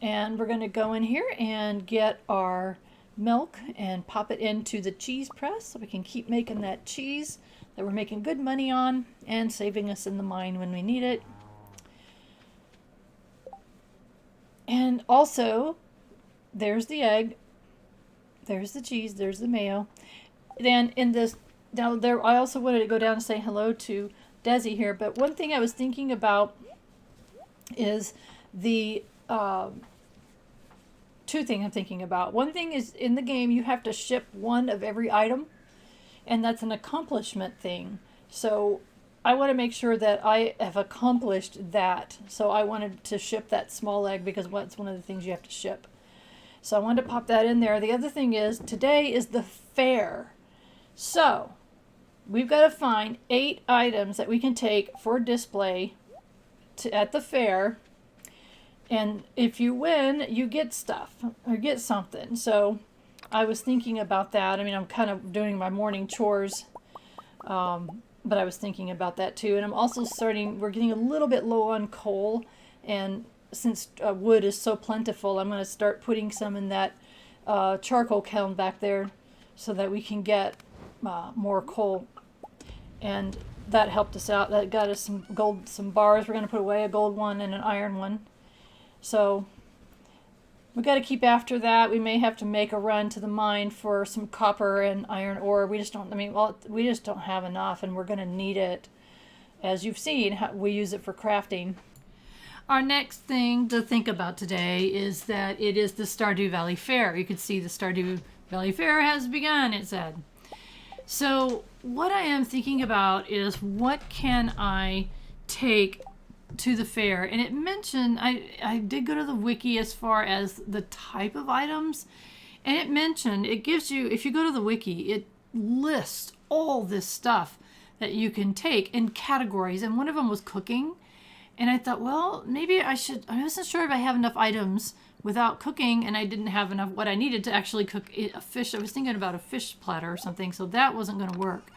And we're going to go in here and get our milk and pop it into the cheese press so we can keep making that cheese that we're making good money on and saving us in the mine when we need it. And also, there's the egg, there's the cheese, there's the mayo. Then in this, down there, I also wanted to go down and say hello to Desi here, but one thing I was thinking about is the 2 things I'm thinking about. One thing is, in the game you have to ship 1 of every item, and that's an accomplishment thing. So I want to make sure that I have accomplished that. So I wanted to ship that small egg because it's one of the things you have to ship. So I wanted to pop that in there. The other thing is, today is the fair. So we've got to find 8 items that we can take for display at the fair, and if you win, you get stuff or get something. So I was thinking about that. I mean, I'm kind of doing my morning chores, but I was thinking about that too. And I'm also we're getting a little bit low on coal, and since wood is so plentiful, I'm going to start putting some in that charcoal kiln back there so that we can get more coal. And that helped us out. That got us some bars. We're going to put away a gold one and an iron one. So we got to keep after that. We may have to make a run to the mine for some copper and iron ore. We just don't have enough, and we're going to need it. As you've seen, we use it for crafting. Our next thing to think about today is that it is the Stardew Valley Fair. You can see the Stardew Valley Fair has begun, it said. So what I am thinking about is, what can I take to the fair? And it mentioned, I did go to the wiki as far as the type of items, and it gives you, if you go to the wiki, it lists all this stuff that you can take in categories, and one of them was cooking. And I thought, well, maybe I wasn't sure if I have enough items without cooking, and I didn't have enough what I needed to actually cook a fish. I was thinking about a fish platter or something, so that wasn't going to work.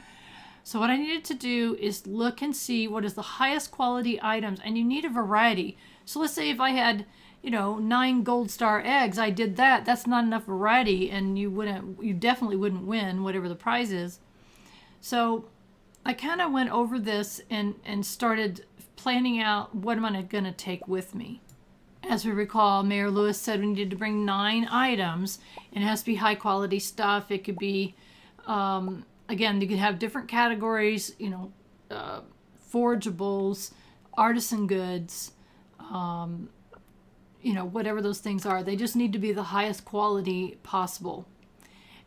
So what I needed to do is look and see what is the highest quality items, and you need a variety. So let's say if I had, 9 gold star eggs, I did that. That's not enough variety, and you definitely wouldn't win whatever the prize is. So I kind of went over this and started planning out what am I going to take with me. As we recall, Mayor Lewis said we needed to bring 9 items, and it has to be high quality stuff. It could be, again, you could have different categories, forageables, artisan goods, whatever those things are. They just need to be the highest quality possible.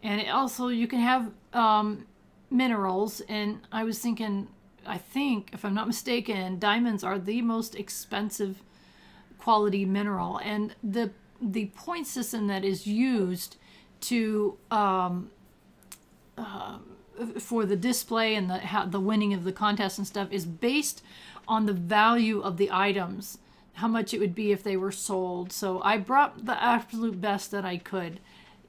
And also you can have minerals, and I was thinking, I think, if I'm not mistaken, diamonds are the most expensive quality mineral, and the point system that is used to for the display and the winning of the contest and stuff is based on the value of the items, how much it would be if they were sold. So I brought the absolute best that I could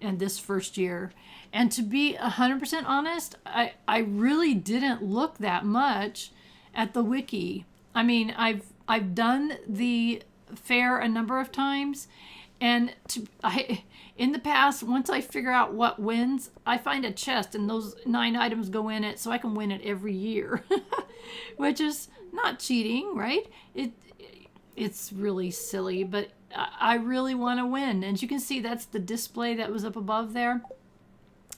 in this first year. And to be 100% honest, I really didn't look that much at the wiki. I mean, I've done the fair a number of times, and in the past, once I figure out what wins, I find a chest and those 9 items go in it, so I can win it every year, which is not cheating, right? It's really silly, but I really want to win. And you can see that's the display that was up above there.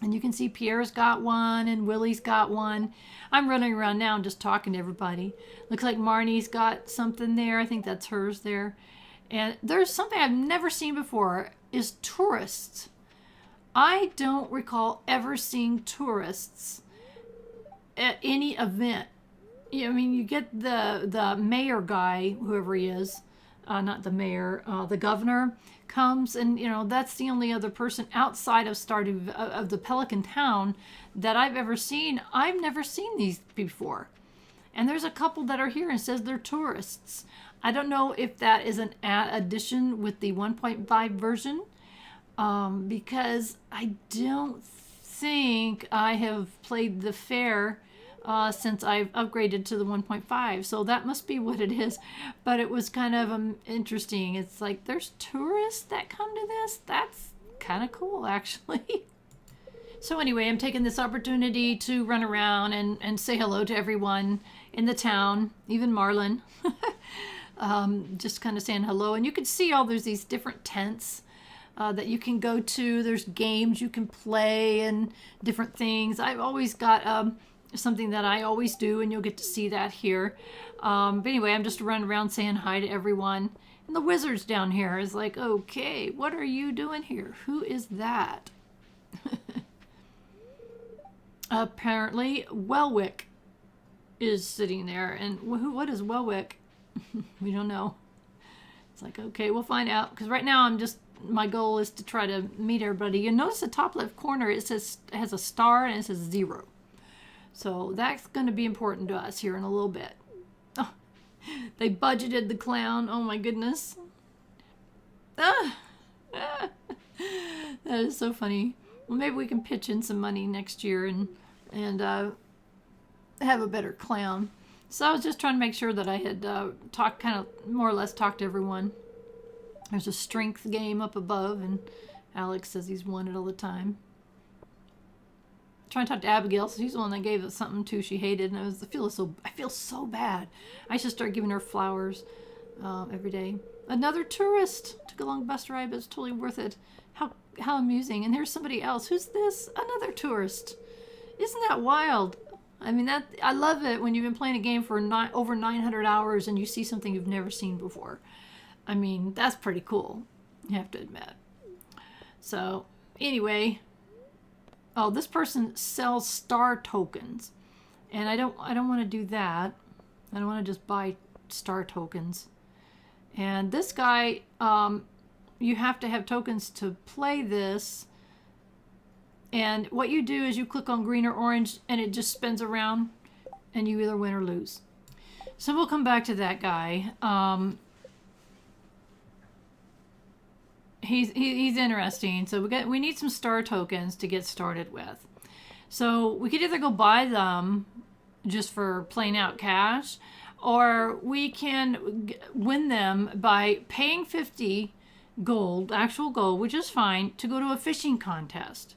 And you can see Pierre's got one and Willie's got one. I'm running around now and just talking to everybody. Looks like Marnie's got something there. I think that's hers there. And there's something I've never seen before, is tourists. I don't recall ever seeing tourists at any event. I mean, you get the mayor guy, whoever he is, not the mayor, the governor comes, and that's the only other person outside of Stardew of the Pelican Town that I've ever seen. I've never seen these before, and there's a couple that are here and says they're tourists. I don't know if that is an addition with the 1.5 version, because I don't think I have played the fair since I've upgraded to the 1.5, so that must be what it is. But it was kind of interesting. It's like there's tourists that come to this. That's kind of cool, actually. So anyway, I'm taking this opportunity to run around and say hello to everyone in the town, even Marlon. Just kind of saying hello. And you can see there's these different tents that you can go to. There's games you can play and different things. I've always got something that I always do, and you'll get to see that here. But anyway, I'm just running around saying hi to everyone. And the wizard's down here is like, okay, what are you doing here? Who is that? Apparently, Welwick is sitting there. And what is Welwick? We don't know. It's like, okay, we'll find out. Because right now my goal is to try to meet everybody. You notice the top left corner, it has a star and it says 0. So that's going to be important to us here in a little bit. Oh, They budgeted the clown. Oh my goodness. Ah, ah. That is so funny. Well, maybe we can pitch in some money next year and have a better clown. So I was just trying to make sure that I had talked, kind of more or less talked to everyone. There's a strength game up above, and Alex says he's won it all the time. Trying to talk to Abigail, so she's the one that gave us something too she hated, and I feel so bad. I should start giving her flowers every day. Another tourist took a long bus ride, but it's totally worth it. How amusing! And here's somebody else. Who's this? Another tourist. Isn't that wild? I mean, I love it when you've been playing a game for over 900 hours and you see something you've never seen before. I mean, that's pretty cool, you have to admit. So, anyway, oh, this person sells star tokens, and I don't want to do that. I don't want to just buy star tokens. And this guy, you have to have tokens to play this. And what you do is you click on green or orange and it just spins around and you either win or lose. So we'll come back to that guy. He's interesting. So we need some star tokens to get started with. So we could either go buy them just for plain out cash, or we can win them by paying 50 gold, actual gold, which is fine, to go to a fishing contest.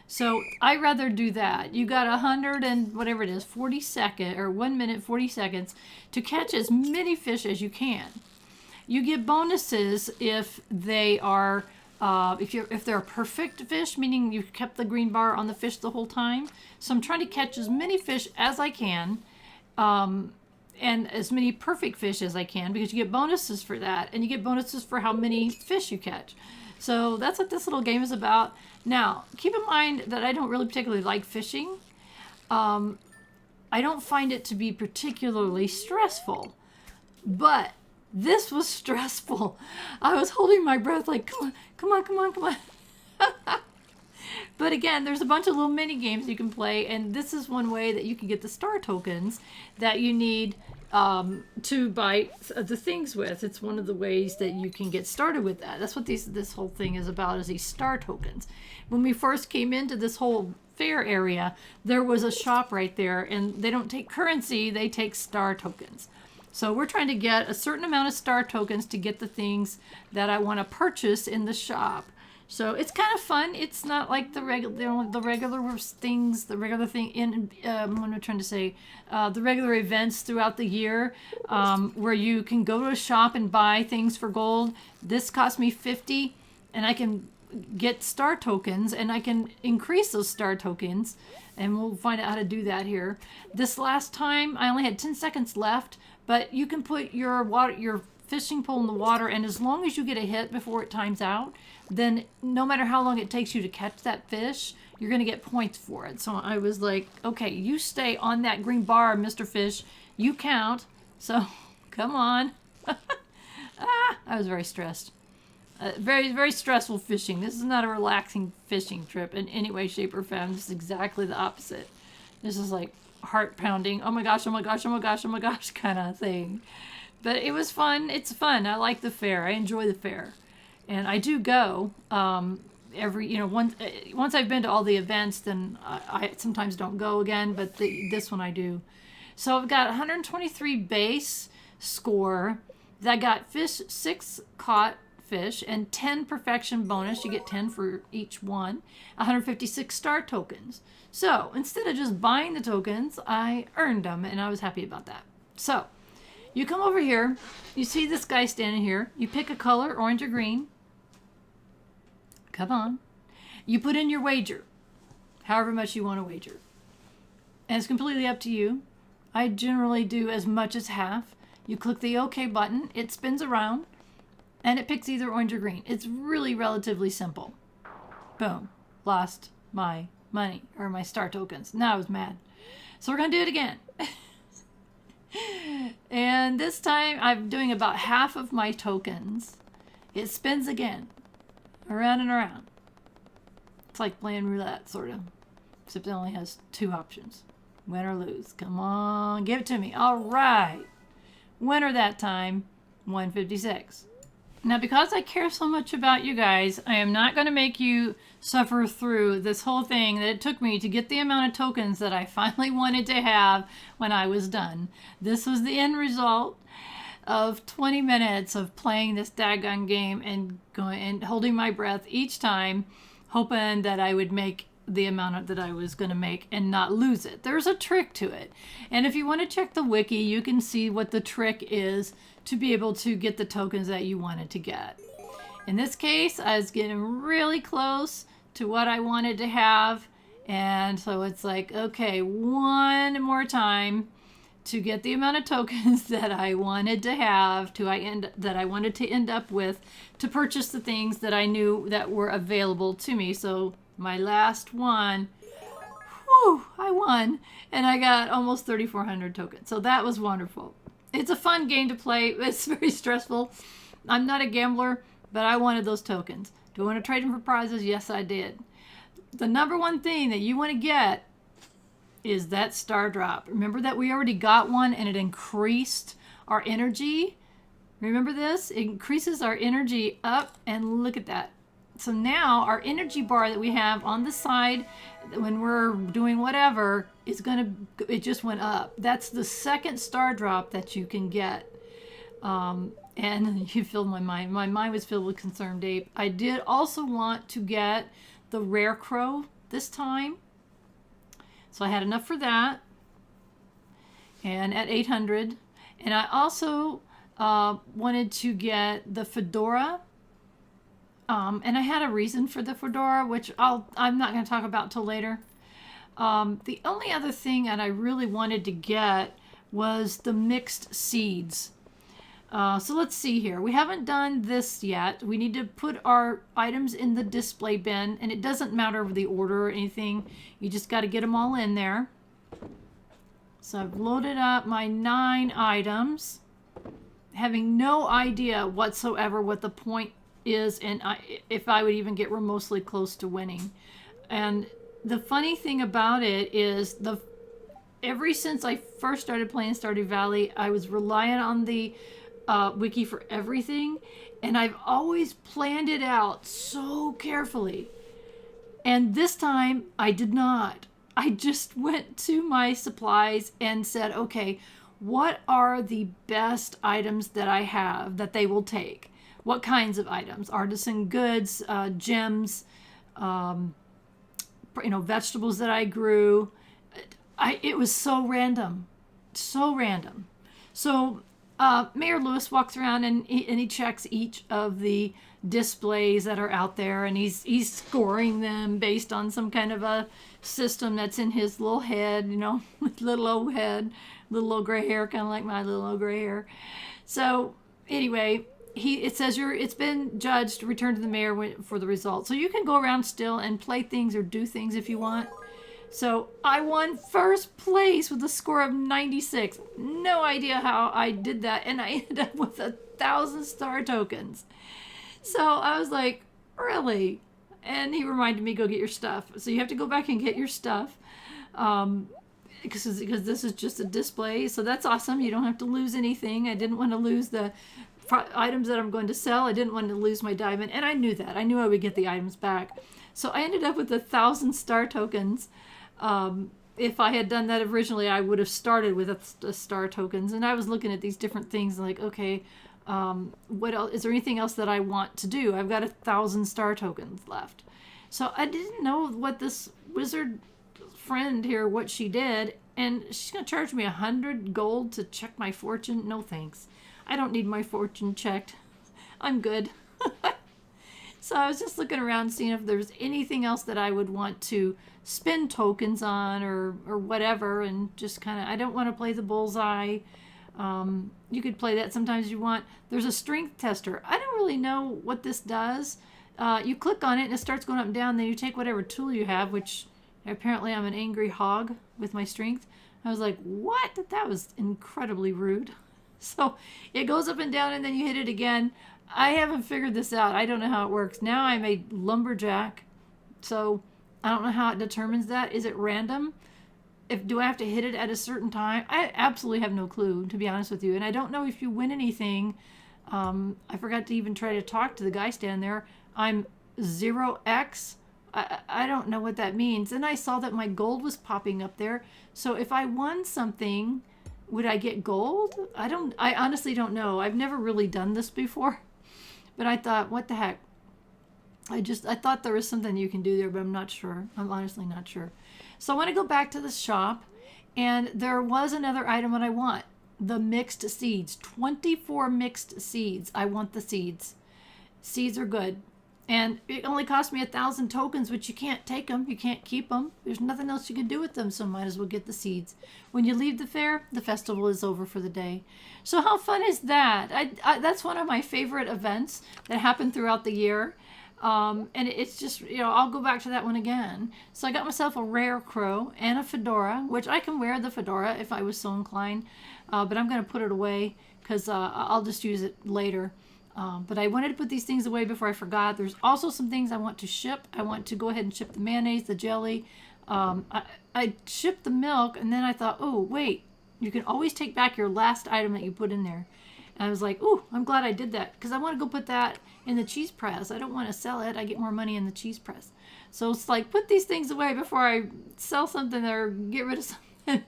So I'd rather do that. You got 100 and whatever it is, 40 seconds or 1 minute, 40 seconds to catch as many fish as you can. You get bonuses if they are, if they're a perfect fish, meaning you've kept the green bar on the fish the whole time. So I'm trying to catch as many fish as I can, and as many perfect fish as I can, because you get bonuses for that, and you get bonuses for how many fish you catch. So that's what this little game is about. Now, keep in mind that I don't really particularly like fishing. I don't find it to be particularly stressful, but this was stressful. I was holding my breath like, come on, come on, come on, come on. But again, there's a bunch of little mini games you can play, and this is one way that you can get the star tokens that you need to buy the things with. It's one of the ways that you can get started with that. That's what this whole thing is about, is these star tokens. When we first came into this whole fair area, there was a shop right there, and they don't take currency, they take star tokens. So we're trying to get a certain amount of star tokens to get the things that I want to purchase in the shop. So it's kind of fun. It's not like the regular things, the regular thing in, what am I trying to say? The regular events throughout the year, where you can go to a shop and buy things for gold. This cost me 50, and I can get star tokens, and I can increase those star tokens, and we'll find out how to do that here. This last time, I only had 10 seconds left, but you can put your fishing pole in the water, and as long as you get a hit before it times out, then no matter how long it takes you to catch that fish, you're going to get points for it. So I was like, okay, you stay on that green bar, Mr. Fish. You count. So come on. I was very stressed. Very, very stressful fishing. This is not a relaxing fishing trip in any way, shape, or form. This is exactly the opposite. This is like heart pounding, oh my gosh, oh my gosh, oh my gosh, oh my gosh kind of thing. But it was fun. It's fun. I like the fair. I enjoy the fair. And I do go once I've been to all the events, then I sometimes don't go again, but this one I do. So I've got 123 base score. That got 6 caught fish and 10 perfection bonus. You get 10 for each one. 156 star tokens. So instead of just buying the tokens, I earned them, and I was happy about that. So you come over here, you see this guy standing here, you pick a color, orange or green. Come on. You put in your wager, however much you want to wager. And it's completely up to you. I generally do as much as half. You click the OK button, it spins around, and it picks either orange or green. It's really relatively simple. Boom. Lost my money, or my star tokens. Now I was mad. So we're going to do it again. And this time I'm doing about half of my tokens. It spins again, around and around. It's like playing roulette, sort of, except it only has 2 options, win or lose. Come on, give it to me. All right, Winner that time, 156. Now, because I care so much about you guys, I am not going to make you suffer through this whole thing that it took me to get the amount of tokens that I finally wanted to have when I was done. This was the end result of 20 minutes of playing this daggone game and going and holding my breath each time, hoping that I would make the amount that I was going to make and not lose it. There's a trick to it. And if you want to check the wiki, you can see what the trick is to be able to get the tokens that you wanted to get. In this case, I was getting really close to what I wanted to have. And so it's like, okay, one more time to get the amount of tokens that I wanted to have, that I wanted to end up with to purchase the things that I knew that were available to me. So my last one, whew, I won, and I got almost 3,400 tokens. So that was wonderful. It's a fun game to play. It's very stressful. I'm not a gambler, but I wanted those tokens. Do I want to trade them for prizes? Yes, I did. The number one thing that you want to get is that star drop. Remember that we already got one and it increased our energy? Remember this? It increases our energy up, and look at that. So now our energy bar that we have on the side when we're doing whatever is it just went up. That's the second star drop that you can get. And you filled my mind. My mind was filled with concerned ape. I did also want to get the rare crow this time. So I had enough for that. And at 800. And I also wanted to get the fedora. And I had a reason for the fedora, which I'm not going to talk about till later. The only other thing that I really wanted to get was the mixed seeds. So let's see here. We haven't done this yet. We need to put our items in the display bin, and it doesn't matter the order or anything. You just got to get them all in there. So I've loaded up my 9 items, having no idea whatsoever what the point is and if I would even get remotely close to winning. And the funny thing about it is ever since I first started playing Stardew Valley, I was relying on the wiki for everything, and I've always planned it out so carefully. And this time I did not. I just went to my supplies and said, okay, what are the best items that I have that they will take? What kinds of items? Artisan goods, gems, vegetables that I grew. It was so random, so random. So Mayor Lewis walks around and he checks each of the displays that are out there, and he's scoring them based on some kind of a system that's in his little head, little old head, little old gray hair, kind of like my little old gray hair. So anyway, it says it's been judged, return to the mayor for the results. So you can go around still and play things or do things if you want. So I won first place with a score of 96. No idea how I did that. And I ended up with 1,000 star tokens. So I was like, really? And he reminded me, go get your stuff. So you have to go back and get your stuff. Because this is just a display. So that's awesome. You don't have to lose anything. I didn't want to lose the items that I'm going to sell. I didn't want to lose my diamond. And I knew that. I knew I would get the items back. So I ended up with 1,000 star tokens. If I had done that originally, I would have started with a star tokens. And I was looking at these different things like, okay, what else? Is there anything else that I want to do? I've got 1,000 star tokens left. So I didn't know what this wizard friend here, what she did. And she's going to charge me 100 gold to check my fortune. No thanks. I don't need my fortune checked. I'm good. So I was just looking around seeing if there's anything else that I would want to spend tokens on or whatever, and just kind of, I don't want to play the bullseye. You could play that sometimes you want. There's a strength tester. I don't really know what this does. You click on it and it starts going up and down. Then you take whatever tool you have, which apparently I'm an angry hog with my strength. I was like, what? That was incredibly rude. So it goes up and down and then you hit it again. I haven't figured this out. I don't know how it works. Now I'm a lumberjack. So I don't know how it determines that. Is it random? do I have to hit it at a certain time? I absolutely have no clue, to be honest with you. And I don't know if you win anything. I forgot to even try to talk to the guy standing there. I'm 0x. I don't know what that means. And I saw that my gold was popping up there. So if I won something, would I get gold? I honestly don't know. I've never really done this before. But I thought, what the heck? I thought there was something you can do there, but I'm not sure. I'm honestly not sure. So I want to go back to the shop, and there was another item that I want. The mixed seeds. 24 mixed seeds. I want the seeds. Seeds are good. And it only cost me 1,000 tokens, which you can't take them. You can't keep them. There's nothing else you can do with them, so might as well get the seeds. When you leave the fair, the festival is over for the day. So how fun is that? That's one of my favorite events that happen throughout the year. And it's just, I'll go back to that one again. So I got myself a rare crow and a fedora, which I can wear the fedora if I was so inclined. But I'm going to put it away because I'll just use it later. But I wanted to put these things away before I forgot. There's also some things I want to ship. I want to go ahead and ship the mayonnaise, the jelly. I shipped the milk, and then I thought, oh, wait. You can always take back your last item that you put in there. And I was like, oh, I'm glad I did that. Because I want to go put that in the cheese press. I don't want to sell it. I get more money in the cheese press. So it's like, put these things away before I sell something or get rid of something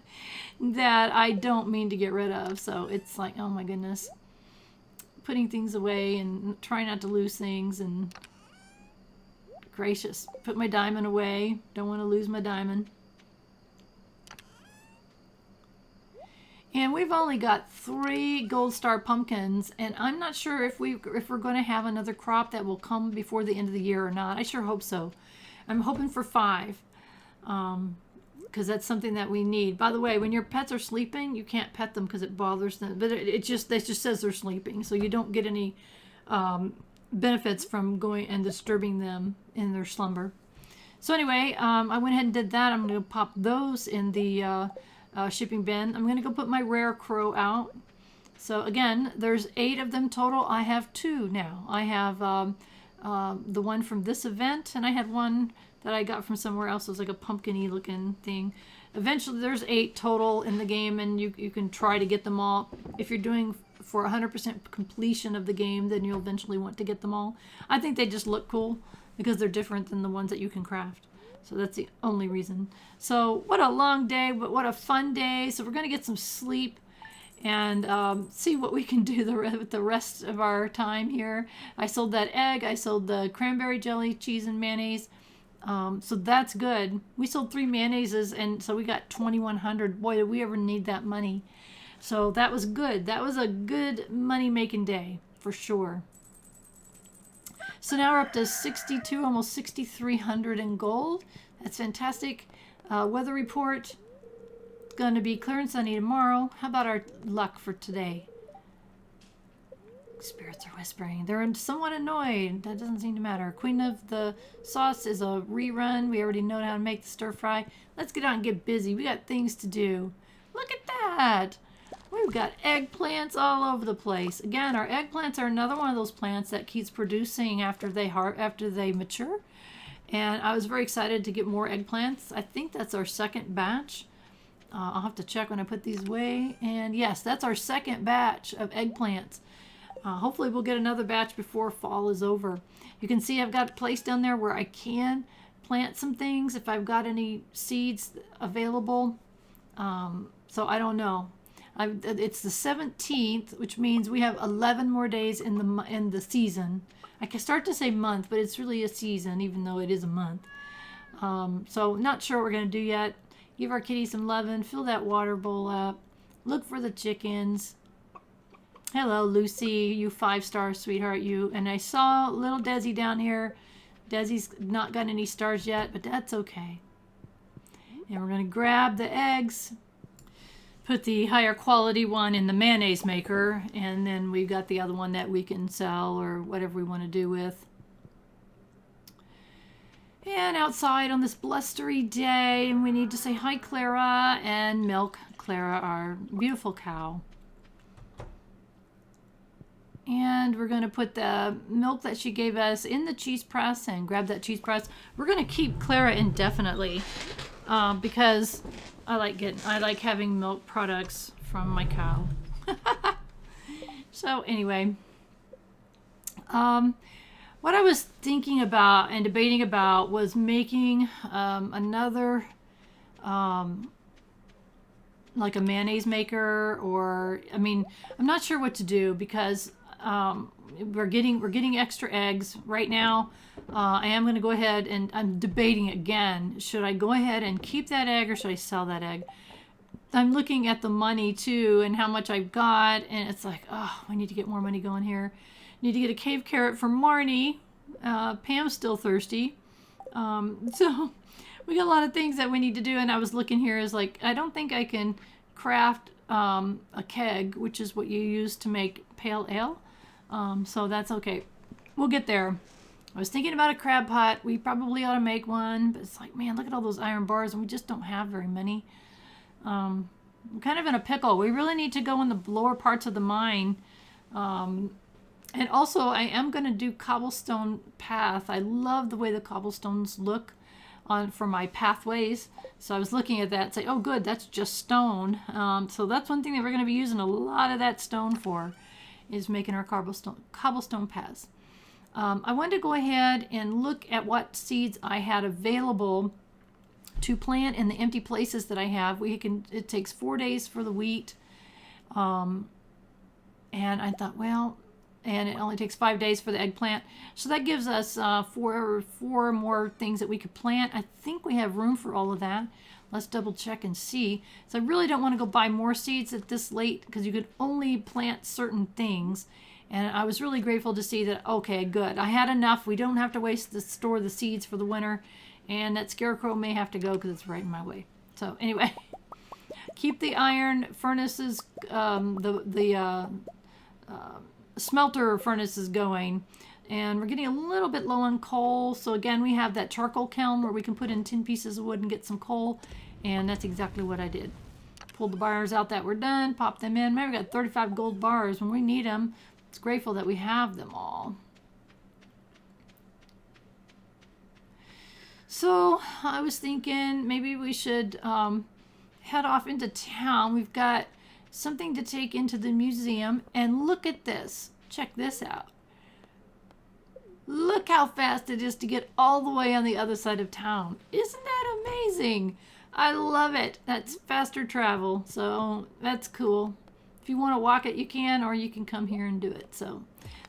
that I don't mean to get rid of. So it's like, oh my goodness. Putting things away and trying not to lose things, and gracious, put my diamond away. Don't want to lose my diamond. And we've only got 3 gold star pumpkins, and I'm not sure if we're going to have another crop that will come before the end of the year or not. I sure hope so. I'm hoping for 5. Because that's something that we need. By the way, when your pets are sleeping, you can't pet them because it bothers them. But it just says they're sleeping, so you don't get any benefits from going and disturbing them in their slumber. So anyway, I went ahead and did that. I'm going to pop those in the shipping bin. I'm going to go put my rare crow out. So again, there's 8 of them total. I have 2 now. I have the one from this event, and I had one that I got from somewhere else. It was like a pumpkin-y looking thing. Eventually, there's 8 total in the game, and you can try to get them all. If you're doing for 100% completion of the game, then you'll eventually want to get them all. I think they just look cool because they're different than the ones that you can craft. So that's the only reason. So what a long day, but what a fun day. So we're going to get some sleep and see what we can do with the rest of our time here. I sold that egg. I sold the cranberry jelly, cheese, and mayonnaise. So that's good. We sold 3 mayonnaises, and so we got 2,100. Boy, did we ever need that money. So that was good. That was a good money-making day, for sure. So now we're up to 62, almost 6,300 in gold. That's fantastic. Weather report. It's going to be clear and sunny tomorrow. How about our luck for today? Spirits are whispering. They're somewhat annoyed. That doesn't seem to matter. Queen of the Sauce is a rerun. We already know how to make the stir fry. Let's get out and get busy. We got things to do. Look at that. We've got eggplants all over the place. Again, our eggplants are another one of those plants that keeps producing after they mature. And I was very excited to get more eggplants. I think that's our second batch. I'll have to check when I put these away. And yes, that's our second batch of eggplants. Hopefully we'll get another batch before fall is over. You can see I've got a place down there where I can plant some things if I've got any seeds available. So I don't know. It's the 17th, which means we have 11 more days in the season. I can start to say month, but it's really a season, even though it is a month. So not sure what we're going to do yet. Give our kitty some loving. Fill that water bowl up. Look for the chickens. Hello, Lucy, you 5-star sweetheart, you. And I saw little Desi down here. Desi's not got any stars yet, but that's okay. And we're going to grab the eggs, put the higher quality one in the mayonnaise maker, and then we've got the other one that we can sell or whatever we want to do with. And outside on this blustery day, and we need to say hi, Clara, and milk Clara, our beautiful cow. And we're going to put the milk that she gave us in the cheese press and grab that cheese press. We're going to keep Clara indefinitely. because I like having milk products from my cow. So anyway, what I was thinking about and debating about was making another like a mayonnaise maker, or I'm not sure what to do because we're getting extra eggs right now. I am going to go ahead, and I'm debating again, should I go ahead and keep that egg or should I sell that egg? I'm looking at the money too and how much I've got, and it's like, oh, I need to get more money going here. Need to get a cave carrot for Marnie. Pam's still thirsty. So we got a lot of things that we need to do, and I was looking here is like, I don't think I can craft a keg, which is what you use to make pale ale. So that's okay. We'll get there. I was thinking about a crab pot. We probably ought to make one, but it's like, man, look at all those iron bars, and we just don't have very many. I'm kind of in a pickle. We really need to go in the lower parts of the mine. And also, I am going to do cobblestone path. I love the way the cobblestones look for my pathways. So I was looking at that and say, oh, good, that's just stone. So that's one thing that we're going to be using a lot of that stone for, is making our cobblestone paths. I wanted to go ahead and look at what seeds I had available to plant in the empty places that I have. It takes 4 days for the wheat. And I thought, well, and it only takes 5 days for the eggplant. So that gives us four more things that we could plant. I think we have room for all of that. Let's double check and see. So I really don't want to go buy more seeds at this late because you could only plant certain things. And I was really grateful to see that, okay, good. I had enough. We don't have to store the seeds for the winter. And that scarecrow may have to go because it's right in my way. So anyway, keep the iron furnaces, the smelter furnaces going. And we're getting a little bit low on coal. So again, we have that charcoal kiln where we can put in 10 pieces of wood and get some coal. And that's exactly what I did. Pulled the bars out that were done, popped them in. Man, we got 35 gold bars when we need them. It's grateful that we have them all. So I was thinking maybe we should head off into town. We've got something to take into the museum. And look at this. Check this out. Look how fast it is to get all the way on the other side of town. Isn't that amazing? I love it. That's faster travel. So that's cool. If you want to walk it, you can, or you can come here and do it. So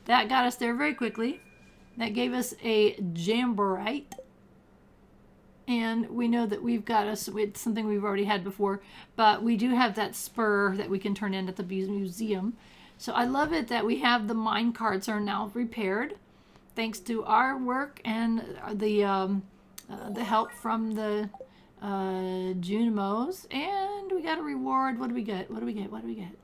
that got us there very quickly. That gave us a jamborite. And we know that it's something we've already had before, but we do have that spur that we can turn in at the museum. So I love it that we have the mine carts are now repaired, thanks to our work and the help from the Junimos. And we got a reward. What do we get? What do we get? What do we get?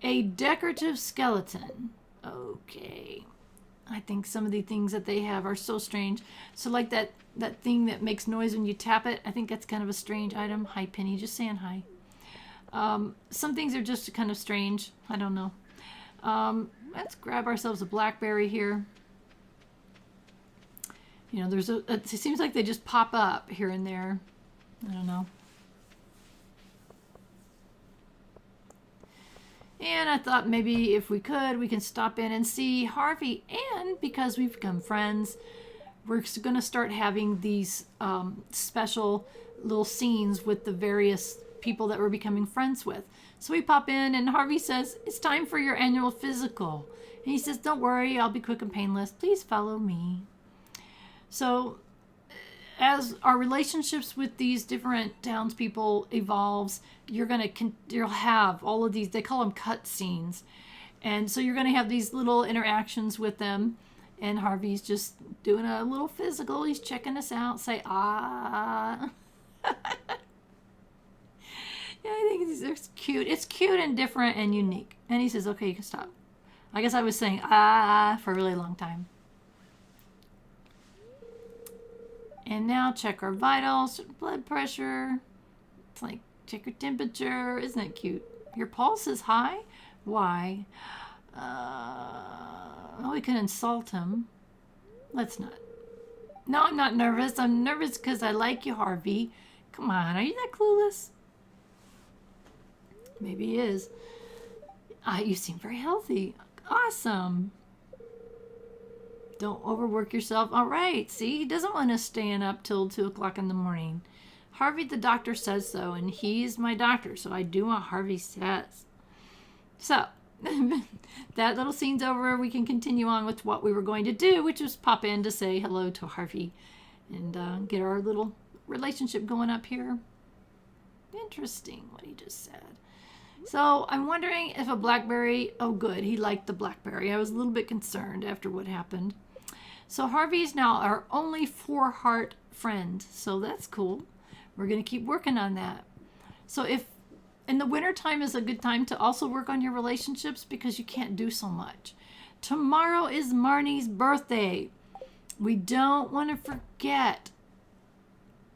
A decorative skeleton. Okay. I think some of the things that they have are so strange. So like that thing that makes noise when you tap it, I think that's kind of a strange item. Hi, Penny, just saying hi. Some things are just kind of strange. I don't know. Let's grab ourselves a blackberry here. You know, it seems like they just pop up here and there. I don't know. And I thought maybe if we can stop in and see Harvey. And because we've become friends, we're going to start having these special little scenes with the various people that we're becoming friends with. So we pop in and Harvey says, it's time for your annual physical. And he says, don't worry, I'll be quick and painless. Please follow me. So as our relationships with these different townspeople evolves, you'll have all of these, they call them cut scenes. And so you're going to have these little interactions with them. And Harvey's just doing a little physical. He's checking us out. Say, ah. Yeah, I think it's cute. It's cute and different and unique. And he says, okay, you can stop. I guess I was saying ah for a really long time. And now check our vitals, blood pressure. It's like, check your temperature. Isn't that cute? Your pulse is high? Why? We can insult him. Let's not. No, I'm not nervous. I'm nervous because I like you, Harvey. Come on, are you that clueless? Maybe he is. You seem very healthy. Awesome. Don't overwork yourself. All right. See, he doesn't want us staying up till 2 o'clock in the morning. Harvey, the doctor, says so, and he's my doctor, so I do what Harvey says. So, that little scene's over. We can continue on with what we were going to do, which was pop in to say hello to Harvey and get our little relationship going up here. Interesting what he just said. So I'm wondering if a blackberry, oh good, he liked the blackberry. I was a little bit concerned after what happened. So Harvey's now our only 4-heart friend, so that's cool. We're going to keep working on that. So if in the wintertime is a good time to also work on your relationships because you can't do so much. Tomorrow is Marnie's birthday. We don't want to forget.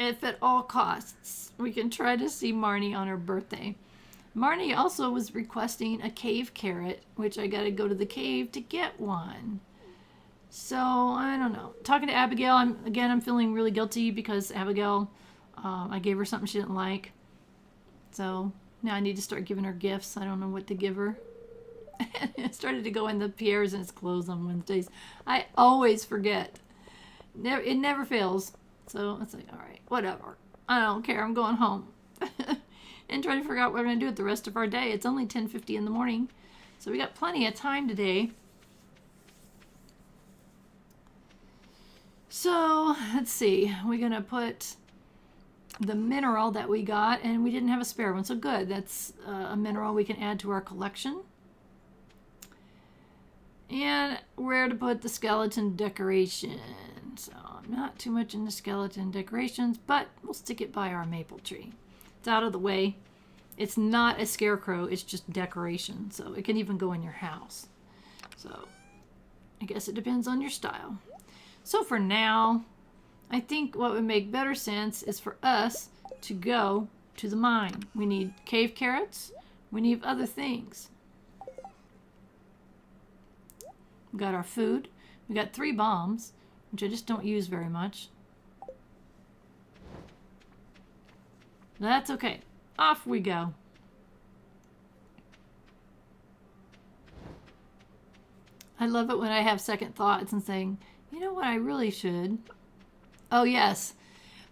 If at all costs, we can try to see Marnie on her birthday. Marnie also was requesting a cave carrot, which I got to go to the cave to get one. So, I don't know. Talking to Abigail, I'm feeling really guilty because Abigail, I gave her something she didn't like. So, now I need to start giving her gifts. I don't know what to give her. I started to go in the Pierre's and it's closed on Wednesdays. I always forget. It never fails. So, it's like, all right, whatever. I don't care. I'm going home. And try to figure out what we're going to do with the rest of our day. It's only 10:50 in the morning. So we got plenty of time today. So let's see. We're going to put the mineral that we got, and we didn't have a spare one. So good. That's a mineral we can add to our collection. And where to put the skeleton decoration. So I'm not too much into skeleton decorations, but we'll stick it by our maple tree. It's out of the way. It's not a scarecrow, it's just decoration. So it can even go in your house. So I guess it depends on your style. So for now, I think what would make better sense is for us to go to the mine. We need cave carrots. We need other things. We got our food. We got 3 bombs, which I just don't use very much. That's okay. Off we go. I love it when I have second thoughts and saying, you know what I really should? Oh yes,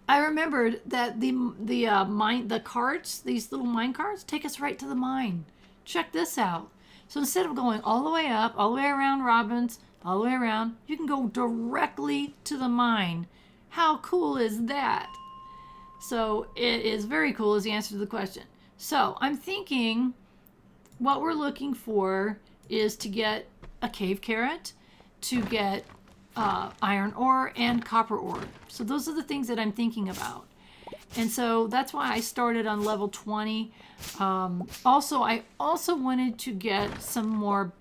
I remembered that the carts, these little mine carts, take us right to the mine. Check this out. So instead of going all the way up, all the way around Robbins, all the way around, you can go directly to the mine. How cool is that? So it is very cool is the answer to the question. So I'm thinking what we're looking for is to get a cave carrot, to get iron ore and copper ore. So those are the things that I'm thinking about. And so that's why I started on level 20. I also wanted to get some more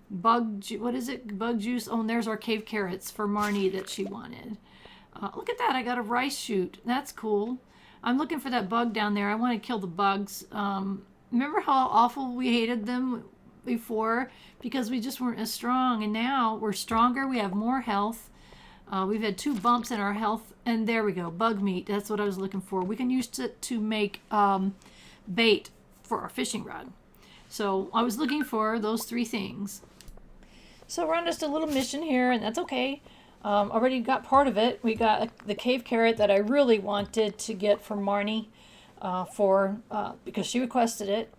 bug juice. Oh, and there's our cave carrots for Marnie that she wanted. Look at that. I got a rice shoot. That's cool. I'm looking for that bug down there. I want to kill the bugs. Remember how awful we hated them before? Because we just weren't as strong. And now we're stronger. We have more health. We've had 2 bumps in our health. And there we go. Bug meat. That's what I was looking for. We can use it to make bait for our fishing rod. So I was looking for those 3 things. So we're on just a little mission here, and that's okay. Already got part of it. We got the cave carrot that I really wanted to get for Marnie because she requested it.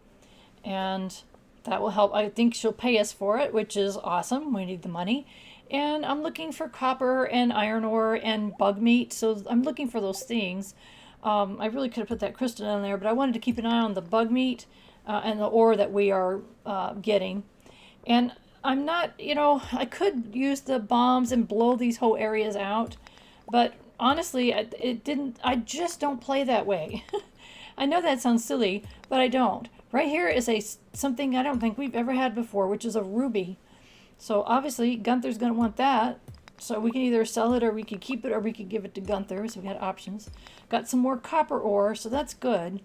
And that will help. I think she'll pay us for it, which is awesome. We need the money. And I'm looking for copper and iron ore and bug meat. So I'm looking for those things. I really could have put that crystal down there, but I wanted to keep an eye on the bug meat and the ore that we are getting. And I'm not, I could use the bombs and blow these whole areas out, but honestly, I just don't play that way. I know that sounds silly, but I don't. Right here is something I don't think we've ever had before, which is a ruby. So obviously Gunther's going to want that. So we can either sell it or we could keep it or we could give it to Gunther. So we got options. Got some more copper ore, so that's good.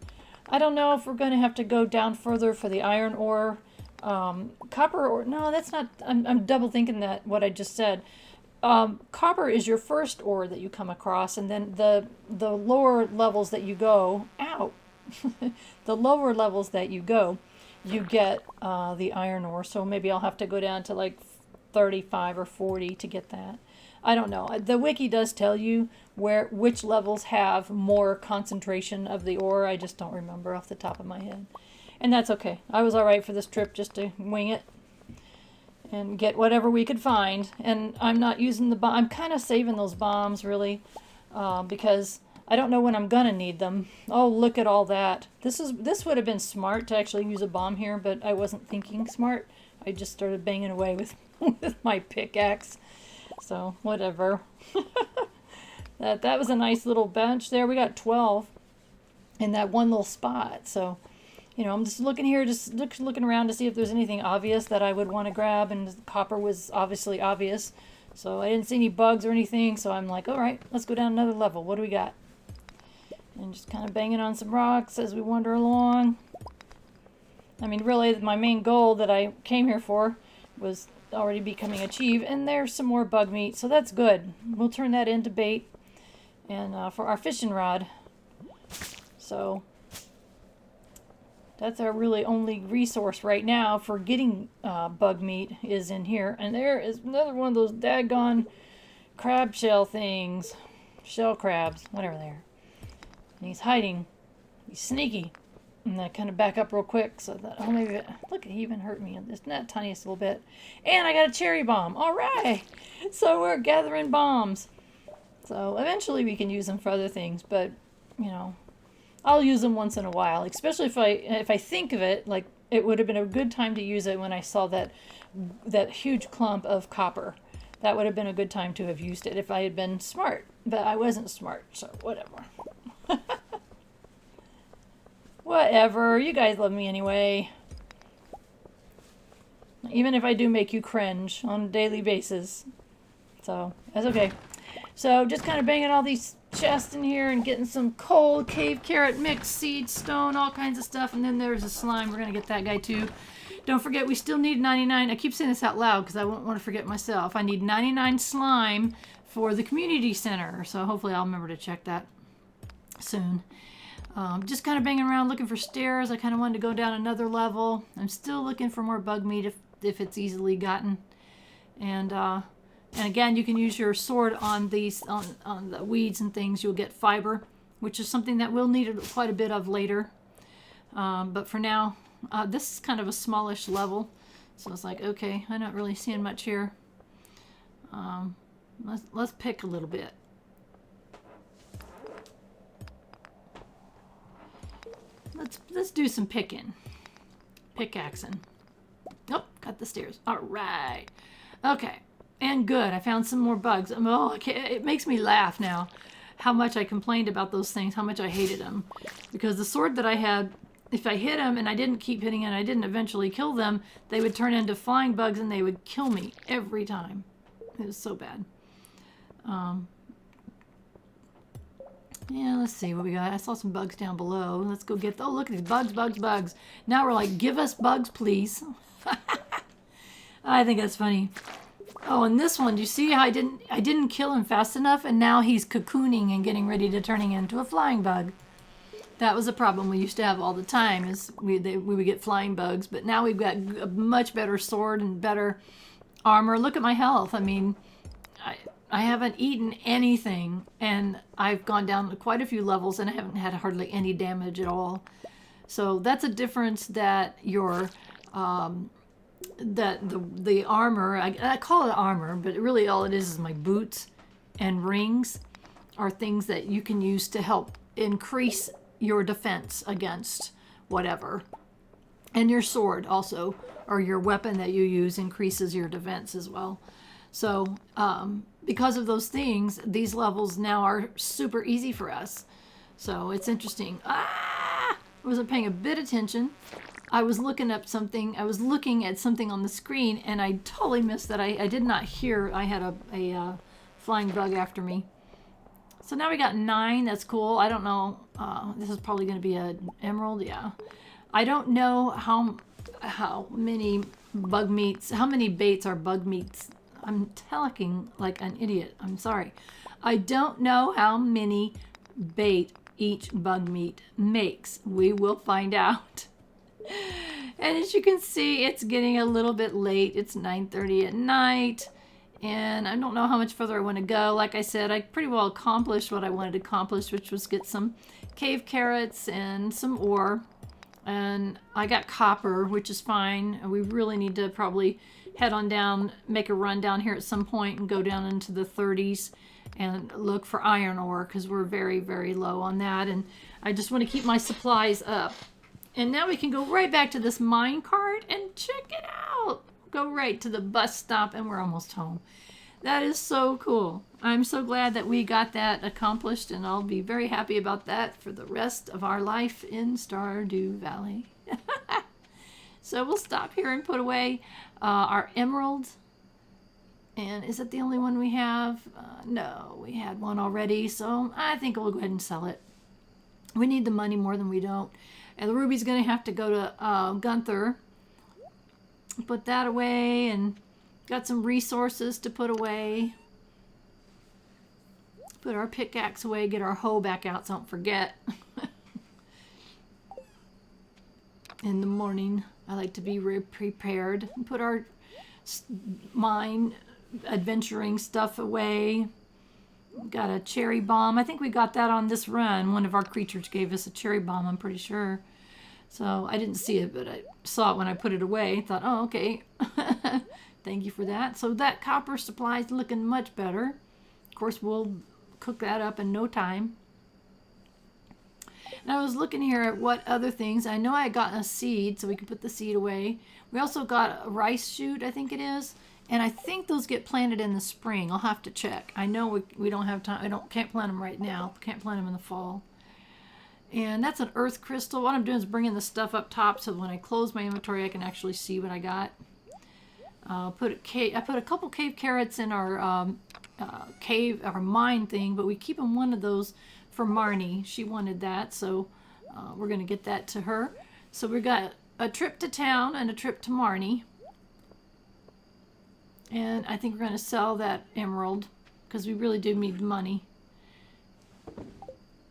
I don't know if we're going to have to go down further for the iron ore. Copper ore, no, that's not, I'm double thinking that what I just said. copper is your first ore that you come across, and then the lower levels that you go, ow, the lower levels that you go, you get the iron ore. So maybe I'll have to go down to like 35 or 40 to get that. I don't know. The wiki does tell you which levels have more concentration of the ore. I just don't remember off the top of my head. And that's okay. I was all right for this trip just to wing it and get whatever we could find. And I'm not using the bomb. I'm kind of saving those bombs, really, because I don't know when I'm gonna need them. Oh, look at all that. This would have been smart to actually use a bomb here, but I wasn't thinking smart. I just started banging away with with my pickaxe. So whatever. That was a nice little bench there. We got 12 in that one little spot. So, you know, I'm just looking here, just looking around to see if there's anything obvious that I would want to grab, and copper was obviously obvious. So I didn't see any bugs or anything, so I'm like, all right, let's go down another level. What do we got? And just kind of banging on some rocks as we wander along. I mean, really, my main goal that I came here for was already becoming achieved, and there's some more bug meat, so that's good. We'll turn that into bait and for our fishing rod. So that's our really only resource right now for getting bug meat is in here. And there is another one of those daggone crab shell things. Shell crabs, whatever they are. And he's hiding. He's sneaky. And I kind of back up real quick so that, oh, maybe, look, he even hurt me just that tiniest little bit. And I got a cherry bomb. All right. So we're gathering bombs. So eventually we can use them for other things, but, you know, I'll use them once in a while, especially if I think of it, like it would have been a good time to use it when I saw that huge clump of copper. That would have been a good time to have used it if I had been smart, but I wasn't smart, so whatever. Whatever, you guys love me anyway. Even if I do make you cringe on a daily basis. So, that's okay. So, just kind of banging all these chests in here and getting some coal, cave carrot, mix, seed, stone, all kinds of stuff. And then there's a slime. We're going to get that guy too. Don't forget, we still need 99. I keep saying this out loud because I won't want to forget myself. I need 99 slime for the community center. So, hopefully I'll remember to check that soon. Just kind of banging around looking for stairs. I kind of wanted to go down another level. I'm still looking for more bug meat if it's easily gotten. And again, you can use your sword on these on the weeds and things. You'll get fiber, which is something that we'll need quite a bit of later. But for now, this is kind of a smallish level, so it's like, okay, I'm not really seeing much here. Let's pick a little bit. Let's do some picking. Pickaxing. Nope, got the stairs. All right. Okay. And good. I found some more bugs. Oh, it makes me laugh now how much I complained about those things, how much I hated them. Because the sword that I had, if I hit them and I didn't keep hitting it and I didn't eventually kill them, they would turn into flying bugs and they would kill me every time. It was so bad. Yeah, let's see what we got. I saw some bugs down below. Let's go get... Oh, look at these bugs, bugs, bugs. Now we're like, give us bugs, please. I think that's funny. Oh, and this one, do you see how I didn't kill him fast enough, and now he's cocooning and getting ready to turning into a flying bug. That was a problem we used to have all the time, is we would get flying bugs, but now we've got a much better sword and better armor. Look at my health. I mean, I haven't eaten anything, and I've gone down quite a few levels, and I haven't had hardly any damage at all. So that's a difference that your the armor, I call it armor, but really all it is my boots and rings are things that you can use to help increase your defense against whatever. And your sword also, or your weapon that you use, increases your defense as well. So because of those things, these levels now are super easy for us. So it's interesting. I wasn't paying a bit attention. I was looking up something. I was looking at something on the screen, and I totally missed that. I did not hear I had a flying bug after me. So now we got 9. That's cool. I don't know. This is probably going to be an emerald. Yeah. I don't know how many bug meats, how many baits are bug meats I'm talking like an idiot. I'm sorry. I don't know how many bait each bug meat makes. We will find out. And as you can see, it's getting a little bit late. It's 9:30 at night. And I don't know how much further I want to go. Like I said, I pretty well accomplished what I wanted to accomplish, which was get some cave carrots and some ore. And I got copper, which is fine. We really need to probably head on down, make a run down here at some point and go down into the 30s and look for iron ore because we're very, very low on that. And I just want to keep my supplies up. And now we can go right back to this mine cart and check it out. Go right to the bus stop and we're almost home. That is so cool. I'm so glad that we got that accomplished, and I'll be very happy about that for the rest of our life in Stardew Valley. So we'll stop here and put away our emerald. And is it the only one we have? No, we had one already, so I think we'll go ahead and sell it. We need the money more than we don't. And the ruby's going to have to go to Gunther. Put that away, and got some resources to put away. Put our pickaxe away, get our hoe back out so don't forget. In the morning, I like to be prepared. Put our mine adventuring stuff away. Got a cherry bomb. I think we got that on this run. One of our creatures gave us a cherry bomb, I'm pretty sure. So I didn't see it, but I saw it when I put it away. Thought, oh, okay. Thank you for that. So that copper supply is looking much better. Of course, we'll cook that up in no time. And I was looking here at what other things. I know I got a seed, so we can put the seed away. We also got a rice shoot, I think it is. And I think those get planted in the spring. I'll have to check. I know we don't have time. Can't plant them right now. Can't plant them in the fall. And that's an earth crystal. What I'm doing is bringing the stuff up top so when I close my inventory, I can actually see what I got. I put a couple cave carrots in our our mine thing, but we keep one of those for Marnie. She wanted that, so we're going to get that to her. So we got a trip to town and a trip to Marnie. And I think we're going to sell that emerald because we really do need money.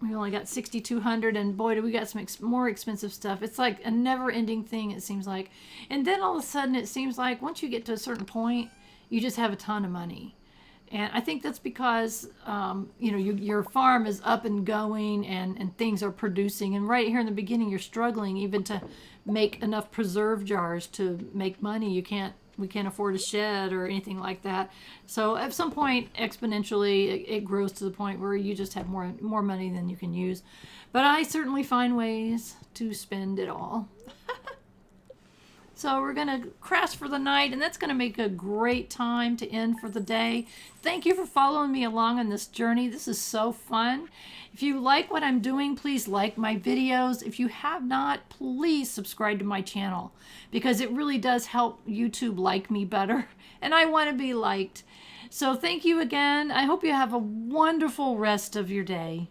We only got 6,200, and boy, do we got some more expensive stuff. It's like a never-ending thing, it seems like. And then all of a sudden, it seems like once you get to a certain point, you just have a ton of money. And I think that's because, your farm is up and going and things are producing. And right here in the beginning, you're struggling even to make enough preserve jars to make money. We can't afford a shed or anything like that. So at some point, exponentially, it grows to the point where you just have more money than you can use. But I certainly find ways to spend it all. So we're going to crash for the night, and that's going to make a great time to end for the day. Thank you for following me along on this journey. This is so fun. If you like what I'm doing, please like my videos. If you have not, please subscribe to my channel because it really does help YouTube like me better, and I want to be liked. So thank you again. I hope you have a wonderful rest of your day.